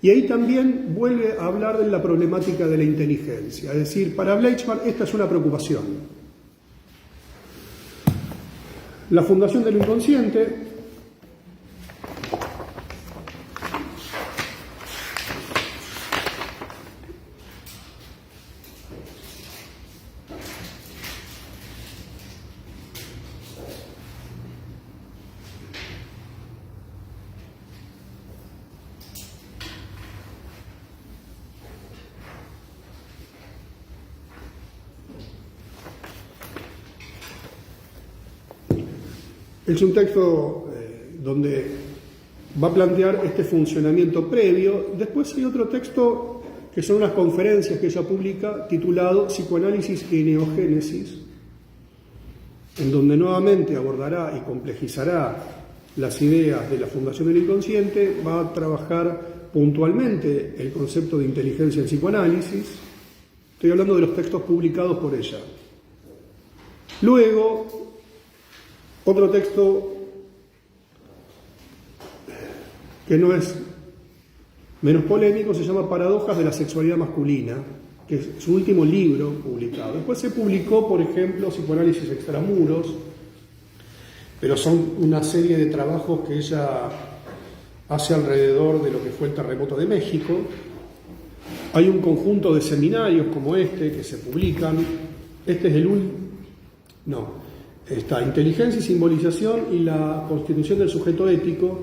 Y ahí también vuelve a hablar de la problemática de la inteligencia. Es decir, para Bleichmar esta es una preocupación. La fundación del inconsciente es un texto donde va a plantear este funcionamiento previo. Después hay otro texto que son unas conferencias que ella publica titulado Psicoanálisis y Neogénesis, en donde nuevamente abordará y complejizará las ideas de la fundación del inconsciente, va a trabajar puntualmente el concepto de inteligencia en psicoanálisis. Estoy hablando de los textos publicados por ella. Luego, otro texto que no es menos polémico se llama Paradojas de la sexualidad masculina, que es su último libro publicado. Después se publicó, por ejemplo, Psicoanálisis extramuros, pero son una serie de trabajos que ella hace alrededor de lo que fue el terremoto de México. Hay un conjunto de seminarios como este que se publican. Este es el está Inteligencia y Simbolización y la Constitución del Sujeto Ético,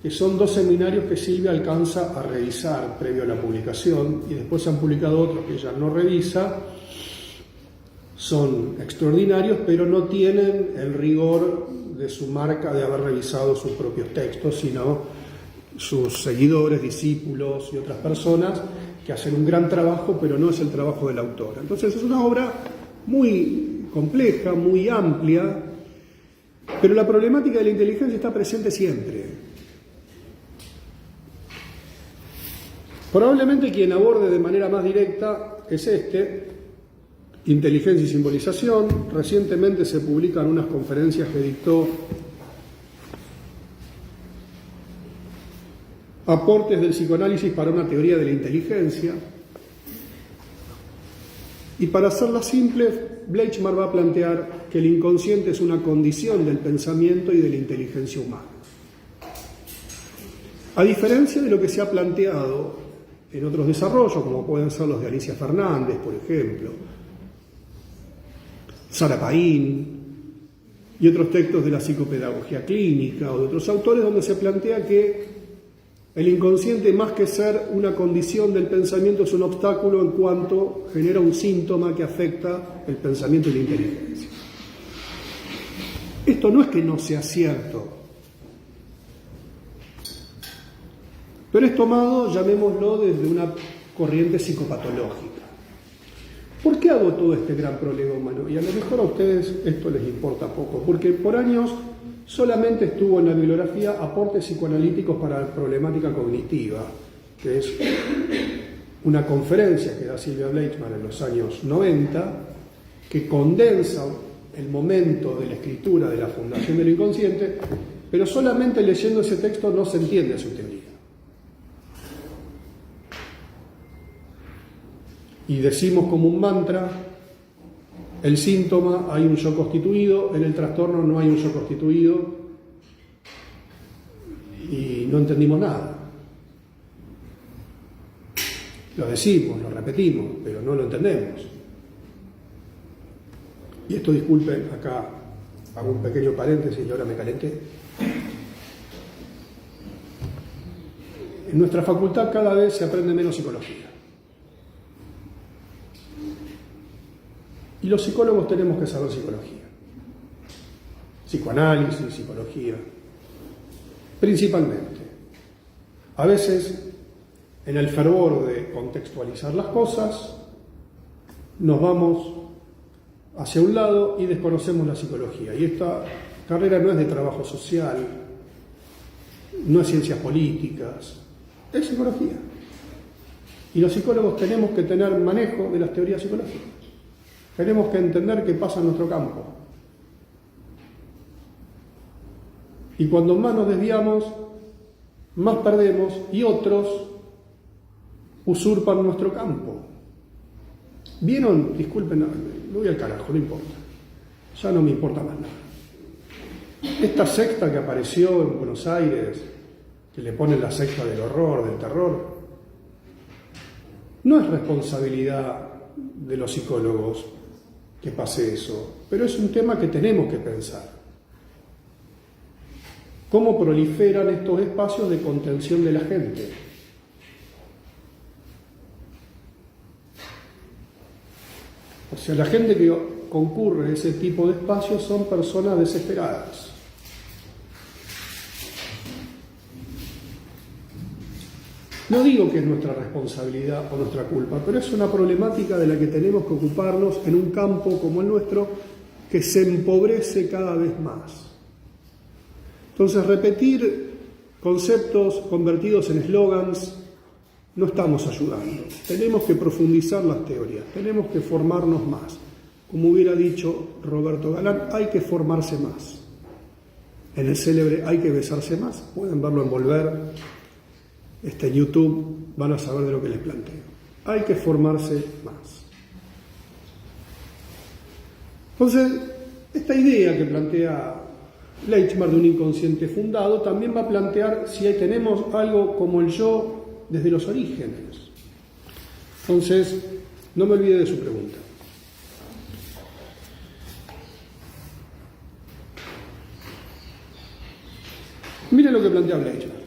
que son dos seminarios que Silvia alcanza a revisar previo a la publicación, y después se han publicado otros que ella no revisa. Son extraordinarios, pero no tienen el rigor de su marca de haber revisado sus propios textos, sino sus seguidores, discípulos y otras personas que hacen un gran trabajo, pero no es el trabajo del autor. Entonces es una obra muy compleja, muy amplia, pero la problemática de la inteligencia está presente siempre. Probablemente quien aborde de manera más directa es Inteligencia y Simbolización. Recientemente se publican unas conferencias que dictó Aportes del psicoanálisis para una teoría de la inteligencia. Y para hacerla simple, Bleichmar va a plantear que el inconsciente es una condición del pensamiento y de la inteligencia humana. A diferencia de lo que se ha planteado en otros desarrollos, como pueden ser los de Alicia Fernández, por ejemplo, Sara Paín y otros textos de la psicopedagogía clínica o de otros autores, donde se plantea que el inconsciente, más que ser una condición del pensamiento, es un obstáculo en cuanto genera un síntoma que afecta el pensamiento y la inteligencia. Esto no es que no sea cierto, pero es tomado, llamémoslo, desde una corriente psicopatológica. ¿Por qué hago todo este gran prolegómeno? Y a lo mejor a ustedes esto les importa poco, porque por años solamente estuvo en la bibliografía Aportes psicoanalíticos para la problemática cognitiva, que es una conferencia que da Silvia Bleichmar en los años 90, que condensa el momento de la escritura de la fundación del inconsciente, pero solamente leyendo ese texto no se entiende su teoría. Y decimos como un mantra: el síntoma hay un yo constituido, en el trastorno no hay un yo constituido, y no entendimos nada. Lo decimos, lo repetimos, pero no lo entendemos. Y esto, disculpen, acá hago un pequeño paréntesis y ahora me calenté. En nuestra facultad cada vez se aprende menos psicología. Y los psicólogos tenemos que saber psicología. Psicoanálisis, psicología. Principalmente. A veces, en el fervor de contextualizar las cosas, nos vamos hacia un lado y desconocemos la psicología. Y esta carrera no es de trabajo social, no es ciencias políticas, es psicología. Y los psicólogos tenemos que tener manejo de las teorías psicológicas. Tenemos que entender qué pasa en nuestro campo. Y cuando más nos desviamos, más perdemos y otros usurpan nuestro campo. ¿Vieron? Disculpen, me voy al carajo, no importa. Ya no me importa más nada. Esta secta que apareció en Buenos Aires, que le ponen la secta del horror, del terror, no es responsabilidad de los psicólogos que pase eso, pero es un tema que tenemos que pensar. ¿Cómo proliferan estos espacios de contención de la gente? O sea, la gente que concurre a ese tipo de espacios son personas desesperadas. No digo que es nuestra responsabilidad o nuestra culpa, pero es una problemática de la que tenemos que ocuparnos en un campo como el nuestro que se empobrece cada vez más. Entonces, repetir conceptos convertidos en eslogans no estamos ayudando. Tenemos que profundizar las teorías, tenemos que formarnos más. Como hubiera dicho Roberto Galán, hay que formarse más. En el célebre hay que besarse más. Pueden verlo en Volver. En YouTube van a saber de lo que les planteo. Hay que formarse más. Entonces, esta idea que plantea Leitchmar de un inconsciente fundado también va a plantear si ahí tenemos algo como el yo desde los orígenes. Entonces, no me olvide de su pregunta. Miren lo que plantea Leitchmar.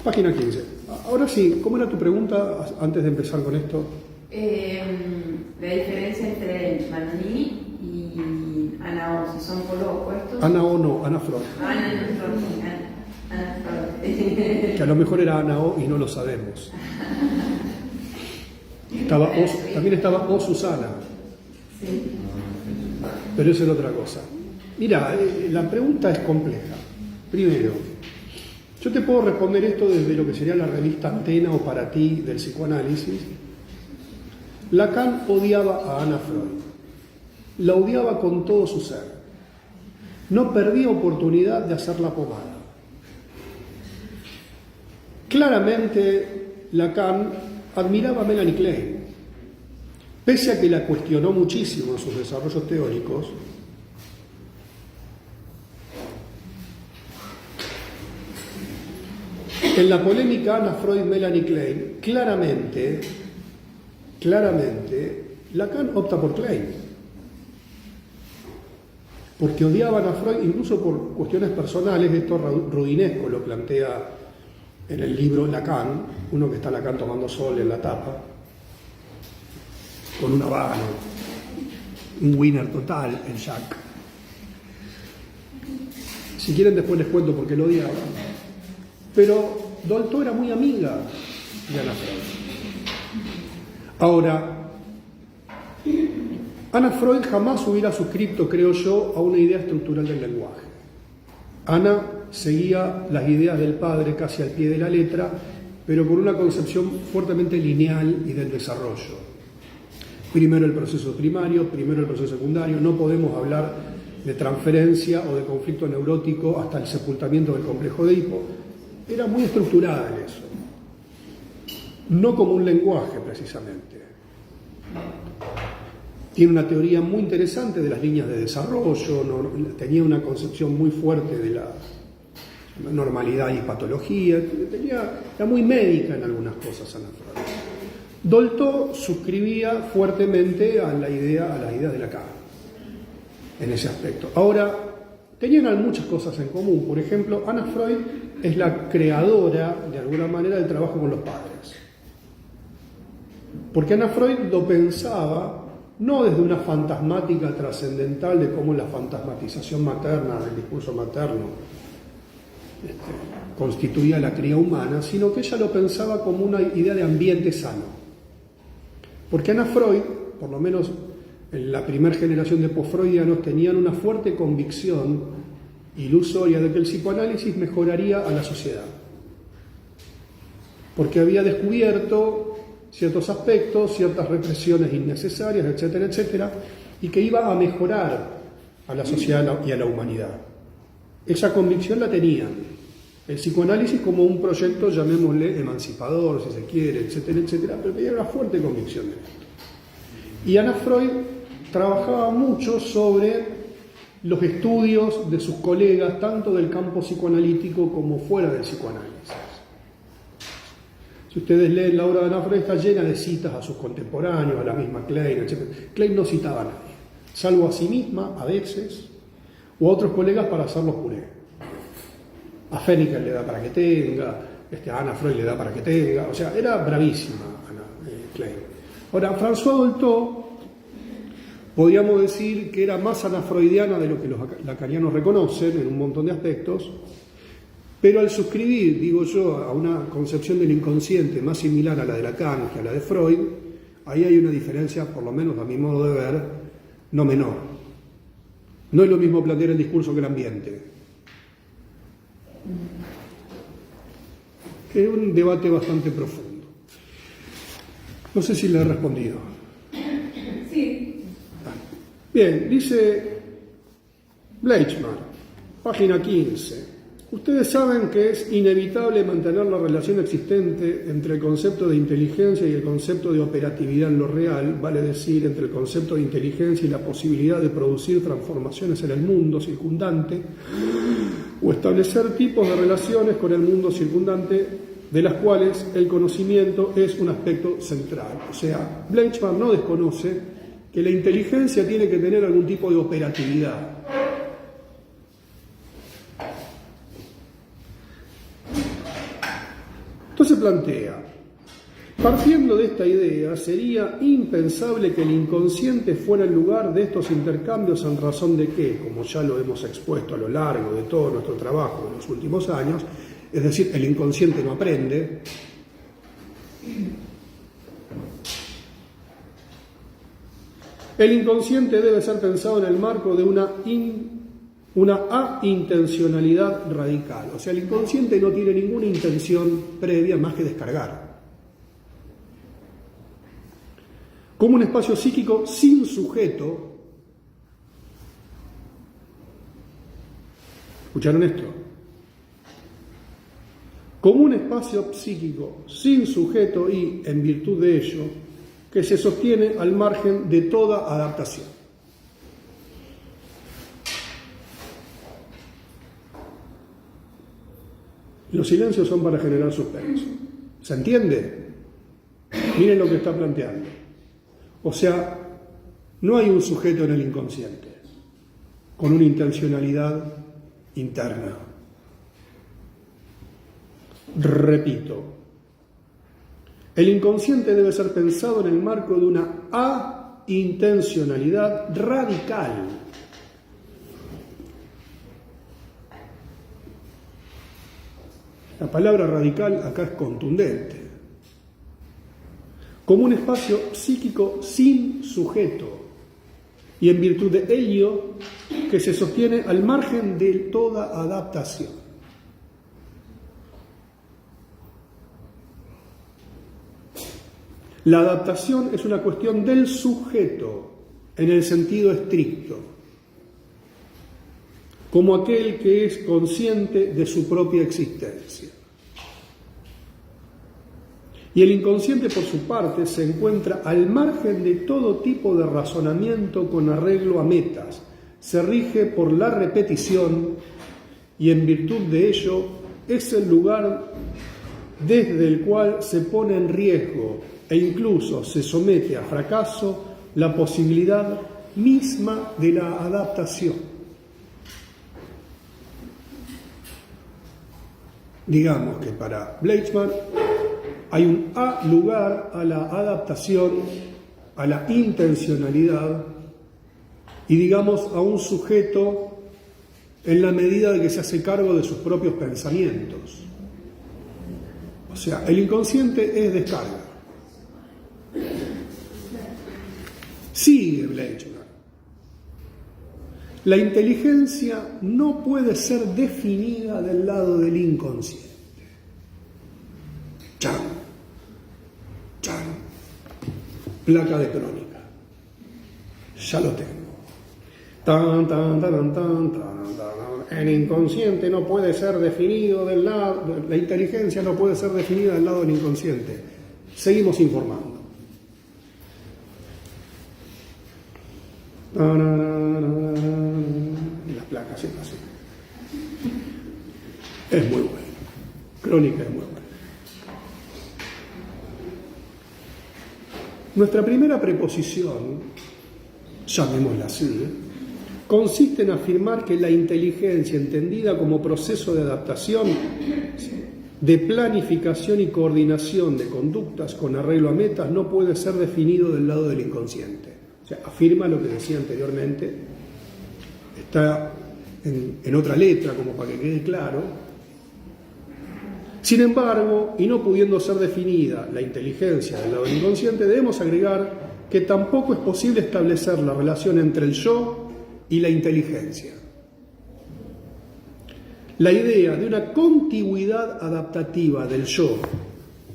Página 15. Ahora sí, ¿cómo era tu pregunta antes de empezar con esto? La diferencia entre Maní y Ana O, si son polos opuestos. Ana O no, Ana Freud. Ana Freud. Que a lo mejor era Ana O y no lo sabemos. También estaba O Susana. Sí. Pero eso era otra cosa. Mira, la pregunta es compleja. Primero, yo te puedo responder esto desde lo que sería la revista Antena o Para Ti del psicoanálisis. Lacan odiaba a Ana Freud. La odiaba con todo su ser. No perdía oportunidad de hacerla pomada. Claramente, Lacan admiraba a Melanie Klein. Pese a que la cuestionó muchísimo en sus desarrollos teóricos, en la polémica Ana Freud-Melanie Klein, claramente, Lacan opta por Klein. Porque odiaban a Freud incluso por cuestiones personales. Esto Rudinesco lo plantea en el libro Lacan, uno que está Lacan tomando sol en la tapa, con un habano, un winner total, el Jack. Si quieren después les cuento por qué lo odiaban. Pero Dolto era muy amiga de Ana Freud. Ahora, Ana Freud jamás hubiera suscrito, creo yo, a una idea estructural del lenguaje. Ana seguía las ideas del padre casi al pie de la letra, pero con una concepción fuertemente lineal y del desarrollo. Primero el proceso primario, primero el proceso secundario. No podemos hablar de transferencia o de conflicto neurótico hasta el sepultamiento del complejo de Edipo. Era muy estructurada en eso. No como un lenguaje, precisamente. Tiene una teoría muy interesante de las líneas de desarrollo, tenía una concepción muy fuerte de la normalidad y patología, era muy médica en algunas cosas, Ana Freud. Dolto suscribía fuertemente a las ideas de Lacan, en ese aspecto. Ahora, tenían muchas cosas en común. Por ejemplo, Ana Freud es la creadora, de alguna manera, del trabajo con los padres. Porque Ana Freud lo pensaba no desde una fantasmática trascendental de cómo la fantasmatización materna, del discurso materno, constituía la cría humana, sino que ella lo pensaba como una idea de ambiente sano. Porque Ana Freud, por lo menos en la primera generación de posfreudianos, tenían una fuerte convicción ilusoria de que el psicoanálisis mejoraría a la sociedad. Porque había descubierto ciertos aspectos, ciertas represiones innecesarias, etcétera, etcétera, y que iba a mejorar a la sociedad y a la humanidad. Esa convicción la tenían. El psicoanálisis como un proyecto, llamémosle emancipador, si se quiere, etcétera, etcétera, pero tenía una fuerte convicción de esto. Y Ana Freud trabajaba mucho sobre los estudios de sus colegas, tanto del campo psicoanalítico como fuera del psicoanálisis. Si ustedes leen la obra de Ana Freud, está llena de citas a sus contemporáneos, a la misma Klein, etc. Klein no citaba a nadie, salvo a sí misma, a veces, o a otros colegas para hacerlos puré. A Fenniker le da para que tenga, a Ana Freud le da para que tenga, o sea, era bravísima Klein. Ahora, François Dolto, podríamos decir que era más anafreudiana de lo que los lacanianos reconocen en un montón de aspectos, pero al suscribir, digo yo, a una concepción del inconsciente más similar a la de Lacan que a la de Freud, ahí hay una diferencia, por lo menos a mi modo de ver, no menor. No es lo mismo plantear el discurso que el ambiente. Es un debate bastante profundo. No sé si le he respondido. Sí. Bien, dice Bleichmann, página 15. Ustedes saben que es inevitable mantener la relación existente entre el concepto de inteligencia y el concepto de operatividad en lo real, vale decir, entre el concepto de inteligencia y la posibilidad de producir transformaciones en el mundo circundante, o establecer tipos de relaciones con el mundo circundante, de las cuales el conocimiento es un aspecto central. O sea, Bleichmann no desconoce que la inteligencia tiene que tener algún tipo de operatividad. Entonces plantea, partiendo de esta idea, sería impensable que el inconsciente fuera el lugar de estos intercambios en razón de que, como ya lo hemos expuesto a lo largo de todo nuestro trabajo en los últimos años, es decir, el inconsciente no aprende, el inconsciente debe ser pensado en el marco de una intencionalidad radical. O sea, el inconsciente no tiene ninguna intención previa más que descargar. Como un espacio psíquico sin sujeto. ¿Escucharon esto? Como un espacio psíquico sin sujeto y, en virtud de ello, que se sostiene al margen de toda adaptación. Los silencios son para generar suspenso. ¿Se entiende? Miren lo que está planteando. O sea, no hay un sujeto en el inconsciente con una intencionalidad interna. Repito, el inconsciente debe ser pensado en el marco de una intencionalidad radical. La palabra radical acá es contundente. Como un espacio psíquico sin sujeto y en virtud de ello que se sostiene al margen de toda adaptación. La adaptación es una cuestión del sujeto en el sentido estricto, como aquel que es consciente de su propia existencia. Y el inconsciente, por su parte, se encuentra al margen de todo tipo de razonamiento con arreglo a metas, se rige por la repetición y en virtud de ello es el lugar desde el cual se pone en riesgo e incluso se somete a fracaso la posibilidad misma de la adaptación. Digamos que para Bleichmann hay un lugar a la adaptación, a la intencionalidad y digamos a un sujeto en la medida de que se hace cargo de sus propios pensamientos. O sea, el inconsciente es descarga. Sigue Bleichmann. La inteligencia no puede ser definida del lado del inconsciente. Chan, chan, placa de crónica. Ya lo tengo. Tan, tan, tan, tan, tan, tan. El inconsciente no puede ser definido del lado, la inteligencia no puede ser definida del lado del inconsciente. Seguimos informando. Las placas siempre así. Es muy bueno. Crónica es muy buena. Nuestra primera preposición, llamémosla así, consiste en afirmar que la inteligencia, entendida como proceso de adaptación, de planificación y coordinación de conductas con arreglo a metas, no puede ser definido del lado del inconsciente. O sea, afirma lo que decía anteriormente, está en otra letra, como para que quede claro. Sin embargo, y no pudiendo ser definida la inteligencia del lado del inconsciente, debemos agregar que tampoco es posible establecer la relación entre el yo y la inteligencia. La idea de una contigüidad adaptativa del yo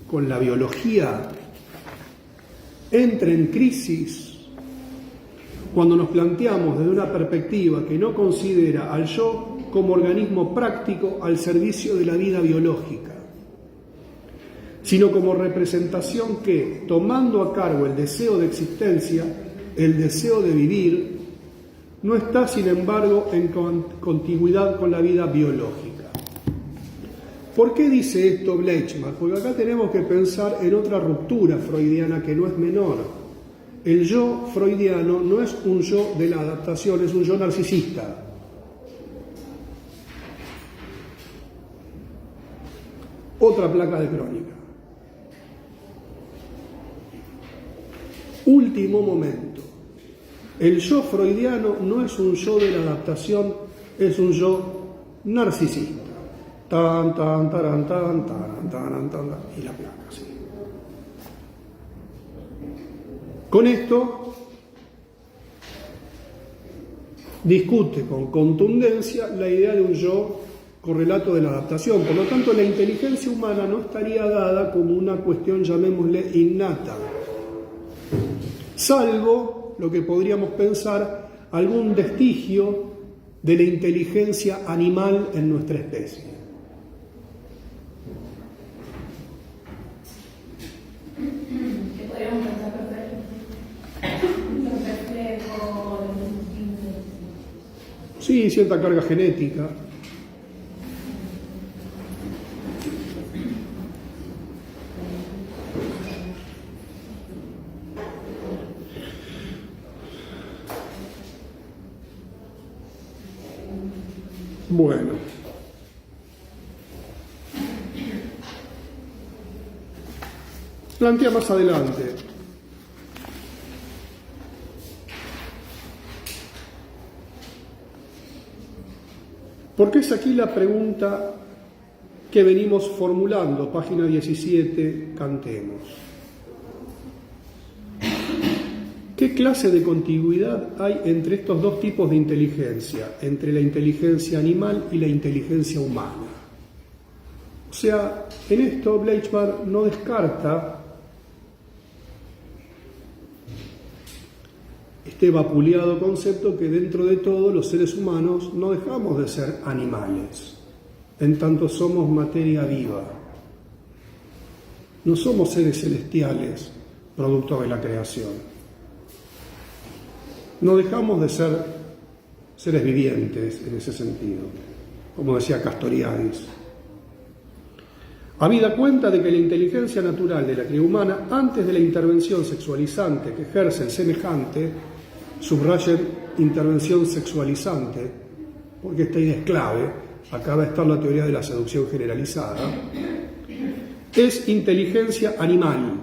con la biología entra en crisis cuando nos planteamos desde una perspectiva que no considera al yo como organismo práctico al servicio de la vida biológica, sino como representación que, tomando a cargo el deseo de existencia, el deseo de vivir, no está, sin embargo, en contigüidad con la vida biológica. ¿Por qué dice esto Bleichmann? Porque acá tenemos que pensar en otra ruptura freudiana que no es menor. El yo freudiano no es un yo de la adaptación, es un yo narcisista. Otra placa de crónica. Último momento. El yo freudiano no es un yo de la adaptación, es un yo narcisista. Tan, tan, taran, tan, tan, tan, tan, y la placa, sí. Con esto discute con contundencia la idea de un yo correlato de la adaptación. Por lo tanto, la inteligencia humana no estaría dada como una cuestión, llamémosle, innata, salvo lo que podríamos pensar algún vestigio de la inteligencia animal en nuestra especie. ¿Qué podríamos pensar los reflejos, los instintos? Sí, cierta carga genética. Bueno. Plantea más adelante. Porque es aquí la pregunta que venimos formulando, página 17, cantemos. ¿Qué clase de contigüidad hay entre estos dos tipos de inteligencia, entre la inteligencia animal y la inteligencia humana? O sea, en esto Bleichmann no descarta este vapuleado concepto que dentro de todo los seres humanos no dejamos de ser animales, en tanto somos materia viva. No somos seres celestiales, producto de la creación. No dejamos de ser seres vivientes en ese sentido, como decía Castoriadis. Habida cuenta de que la inteligencia natural de la cría humana, antes de la intervención sexualizante que ejerce el semejante, subrayen intervención sexualizante, porque esta idea es clave, acá va a estar la teoría de la seducción generalizada, es inteligencia animal,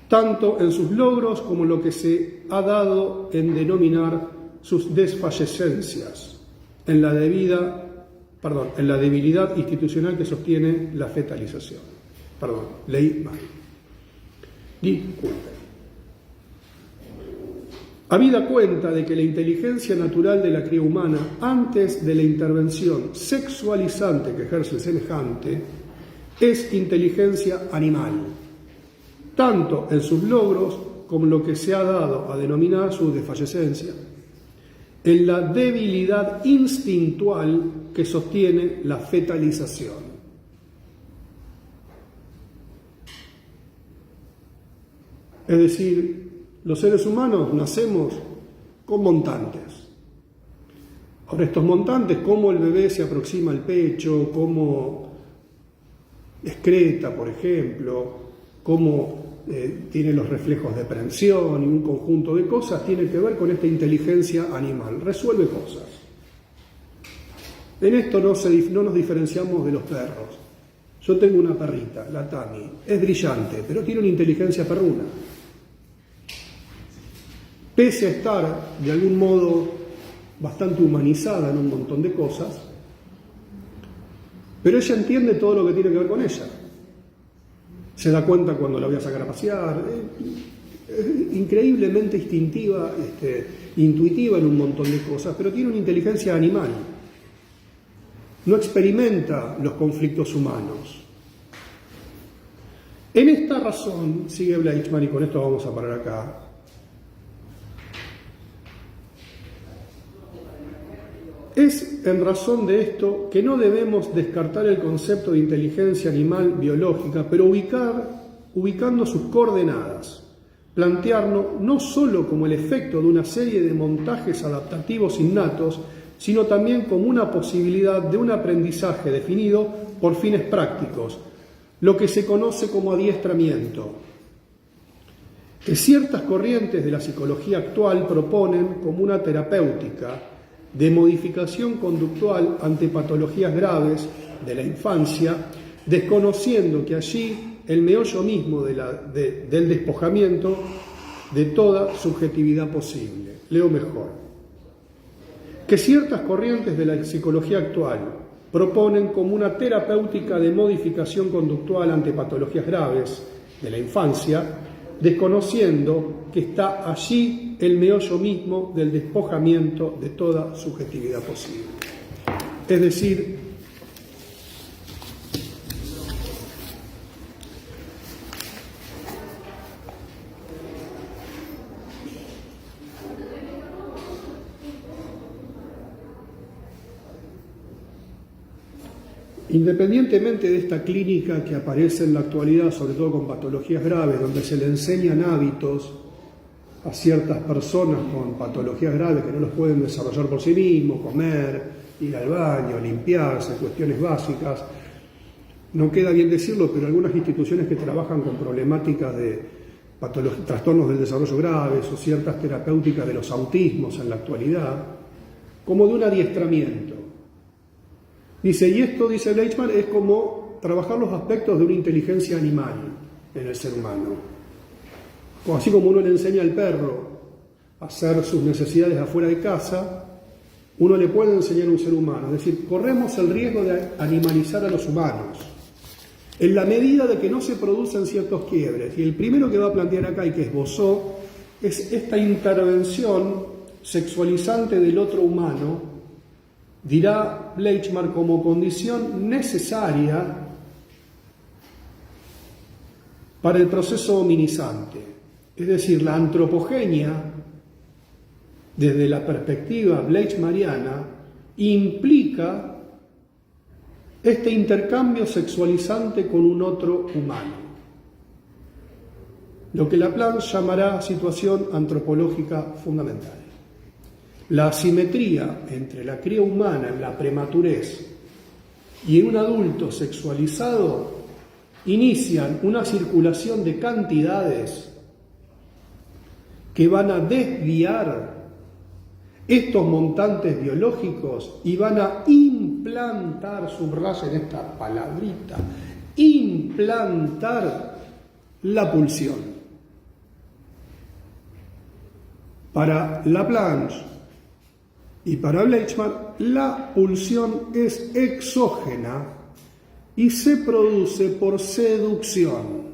tanto en sus logros como en lo que se ha dado en denominar sus desfallecencias, en la debilidad institucional que sostiene la fetalización. Leí mal. Disculpen. Habida cuenta de que la inteligencia natural de la cría humana, antes de la intervención sexualizante que ejerce el semejante, es inteligencia animal, tanto en sus logros como en lo que se ha dado a denominar su desfallecencia, en la debilidad instintual que sostiene la fetalización. Es decir, los seres humanos nacemos con montantes. Ahora, estos montantes, cómo el bebé se aproxima al pecho, cómo excreta, por ejemplo, cómo tiene los reflejos de prensión y un conjunto de cosas, tiene que ver con esta inteligencia animal. Resuelve cosas. En esto no nos diferenciamos de los perros. Yo tengo una perrita, la Tami, es brillante, pero tiene una inteligencia perruna. Pese a estar, de algún modo, bastante humanizada en un montón de cosas, pero ella entiende todo lo que tiene que ver con ella. Se da cuenta cuando la voy a sacar a pasear, es increíblemente instintiva, intuitiva en un montón de cosas, pero tiene una inteligencia animal. No experimenta los conflictos humanos. En esta razón, sigue Bleichmann, y con esto vamos a parar acá, es en razón de esto que no debemos descartar el concepto de inteligencia animal biológica, pero ubicando sus coordenadas, plantearlo no sólo como el efecto de una serie de montajes adaptativos innatos, sino también como una posibilidad de un aprendizaje definido por fines prácticos, lo que se conoce como adiestramiento, que ciertas corrientes de la psicología actual proponen como una terapéutica de modificación conductual ante patologías graves de la infancia, desconociendo que allí el meollo mismo del despojamiento de toda subjetividad posible. Leo mejor. Que ciertas corrientes de la psicología actual proponen como una terapéutica de modificación conductual ante patologías graves de la infancia, desconociendo que está allí el meollo mismo del despojamiento de toda subjetividad posible. Es decir, independientemente de esta clínica que aparece en la actualidad, sobre todo con patologías graves, donde se le enseñan hábitos a ciertas personas con patologías graves que no los pueden desarrollar por sí mismos, comer, ir al baño, limpiarse, cuestiones básicas. No queda bien decirlo, pero algunas instituciones que trabajan con problemáticas de trastornos del desarrollo graves o ciertas terapéuticas de los autismos en la actualidad, como de un adiestramiento. Dice, y esto, dice Bleichmann, es como trabajar los aspectos de una inteligencia animal en el ser humano. Así como uno le enseña al perro a hacer sus necesidades afuera de casa, uno le puede enseñar a un ser humano. Es decir, corremos el riesgo de animalizar a los humanos, en la medida de que no se producen ciertos quiebres. Y el primero que va a plantear acá y que esbozó es esta intervención sexualizante del otro humano, dirá Bleichmann, como condición necesaria para el proceso hominizante. Es decir, la antropogenia, desde la perspectiva bleichmanniana, implica este intercambio sexualizante con un otro humano, lo que Laplace llamará situación antropológica fundamental. La asimetría entre la cría humana en la prematurez y en un adulto sexualizado inician una circulación de cantidades que van a desviar estos montantes biológicos y van a implantar, subrayen esta palabrita, implantar la pulsión. Para Laplanche y para Bleichmann, la pulsión es exógena y se produce por seducción.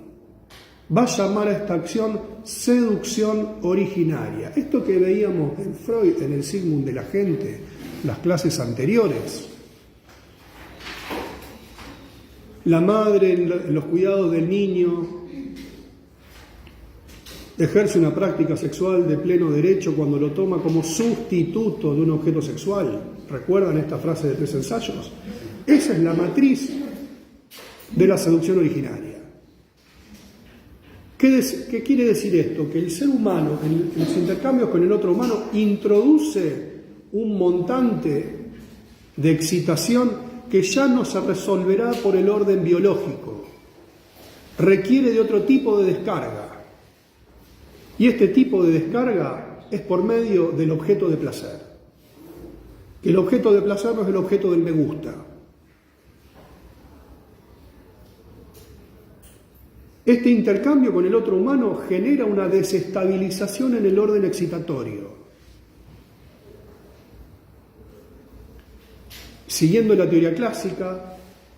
va a llamar a esta acción seducción originaria. Esto que veíamos en Freud, en el Sigmund de la gente, las clases anteriores. La madre en los cuidados del niño ejerce una práctica sexual de pleno derecho cuando lo toma como sustituto de un objeto sexual. ¿Recuerdan esta frase de 3 ensayos? Esa es la matriz de la seducción originaria. ¿Qué quiere decir esto? Que el ser humano, en los intercambios con el otro humano, introduce un montante de excitación que ya no se resolverá por el orden biológico. Requiere de otro tipo de descarga. Y este tipo de descarga es por medio del objeto de placer. El objeto de placer no es el objeto del me gusta. Este intercambio con el otro humano genera una desestabilización en el orden excitatorio. Siguiendo la teoría clásica,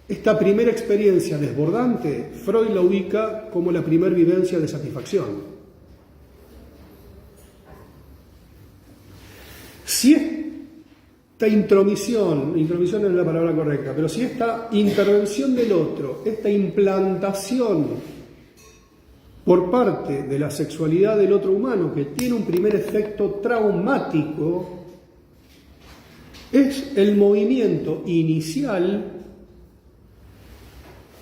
esta primera experiencia desbordante, Freud la ubica como la primera vivencia de satisfacción. Si esta intromisión no es la palabra correcta, pero si esta intervención del otro, esta implantación por parte de la sexualidad del otro humano, que tiene un primer efecto traumático, es el movimiento inicial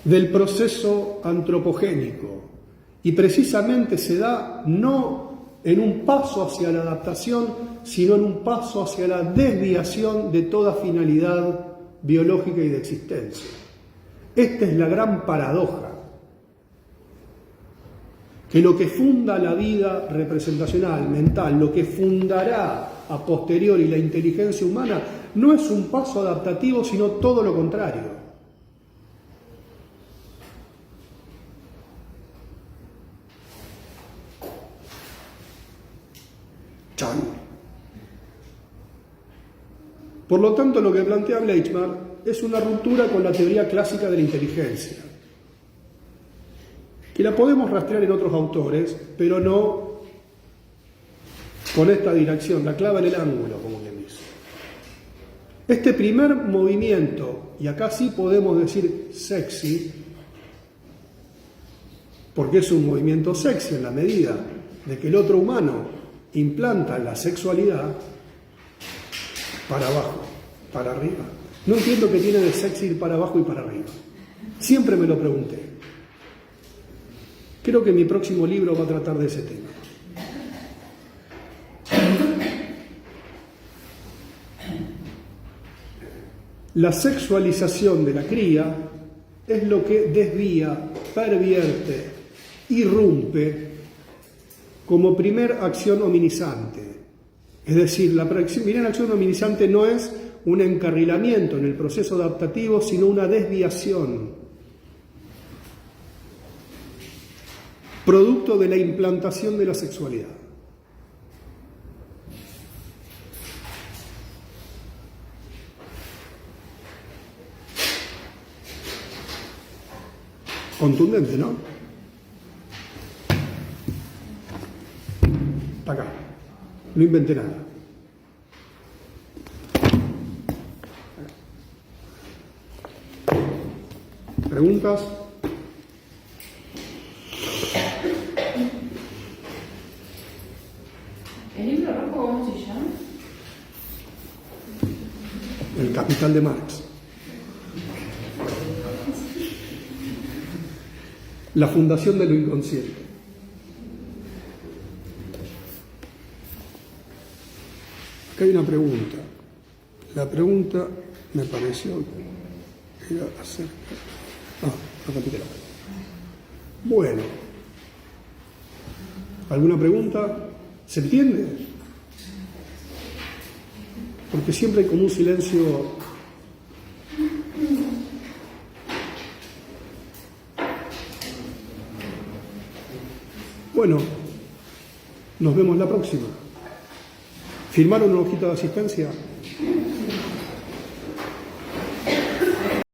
del proceso antropogénico. Y precisamente se da no en un paso hacia la adaptación, sino en un paso hacia la desviación de toda finalidad biológica y de existencia. Esta es la gran paradoja, que lo que funda la vida representacional, mental, lo que fundará a posteriori la inteligencia humana, no es un paso adaptativo, sino todo lo contrario. Chan. Por lo tanto, lo que plantea Bleichmar es una ruptura con la teoría clásica de la inteligencia, que la podemos rastrear en otros autores, pero no con esta dirección, la clava en el ángulo, como quien dice. Este primer movimiento, y acá sí podemos decir sexy, porque es un movimiento sexy en la medida de que el otro humano implanta la sexualidad para abajo, para arriba. No entiendo qué tiene de sexy ir para abajo y para arriba. Siempre me lo pregunté. Creo que mi próximo libro va a tratar de ese tema. La sexualización de la cría es lo que desvía, pervierte, irrumpe como primer acción hominizante. Es decir, la primera acción hominizante no es un encarrilamiento en el proceso adaptativo, sino una desviación, producto de la implantación de la sexualidad. Contundente, ¿no? Está acá. No inventé nada. ¿Preguntas? ¿El libro rojo cómo se llama? El Capital de Marx. La fundación de lo inconsciente. Acá hay una pregunta. La pregunta me pareció que era acerca... recapitulado. Bueno. ¿Alguna pregunta? ¿Se entiende? Porque siempre hay como un silencio... Bueno, nos vemos la próxima. ¿Firmaron una hojita de asistencia?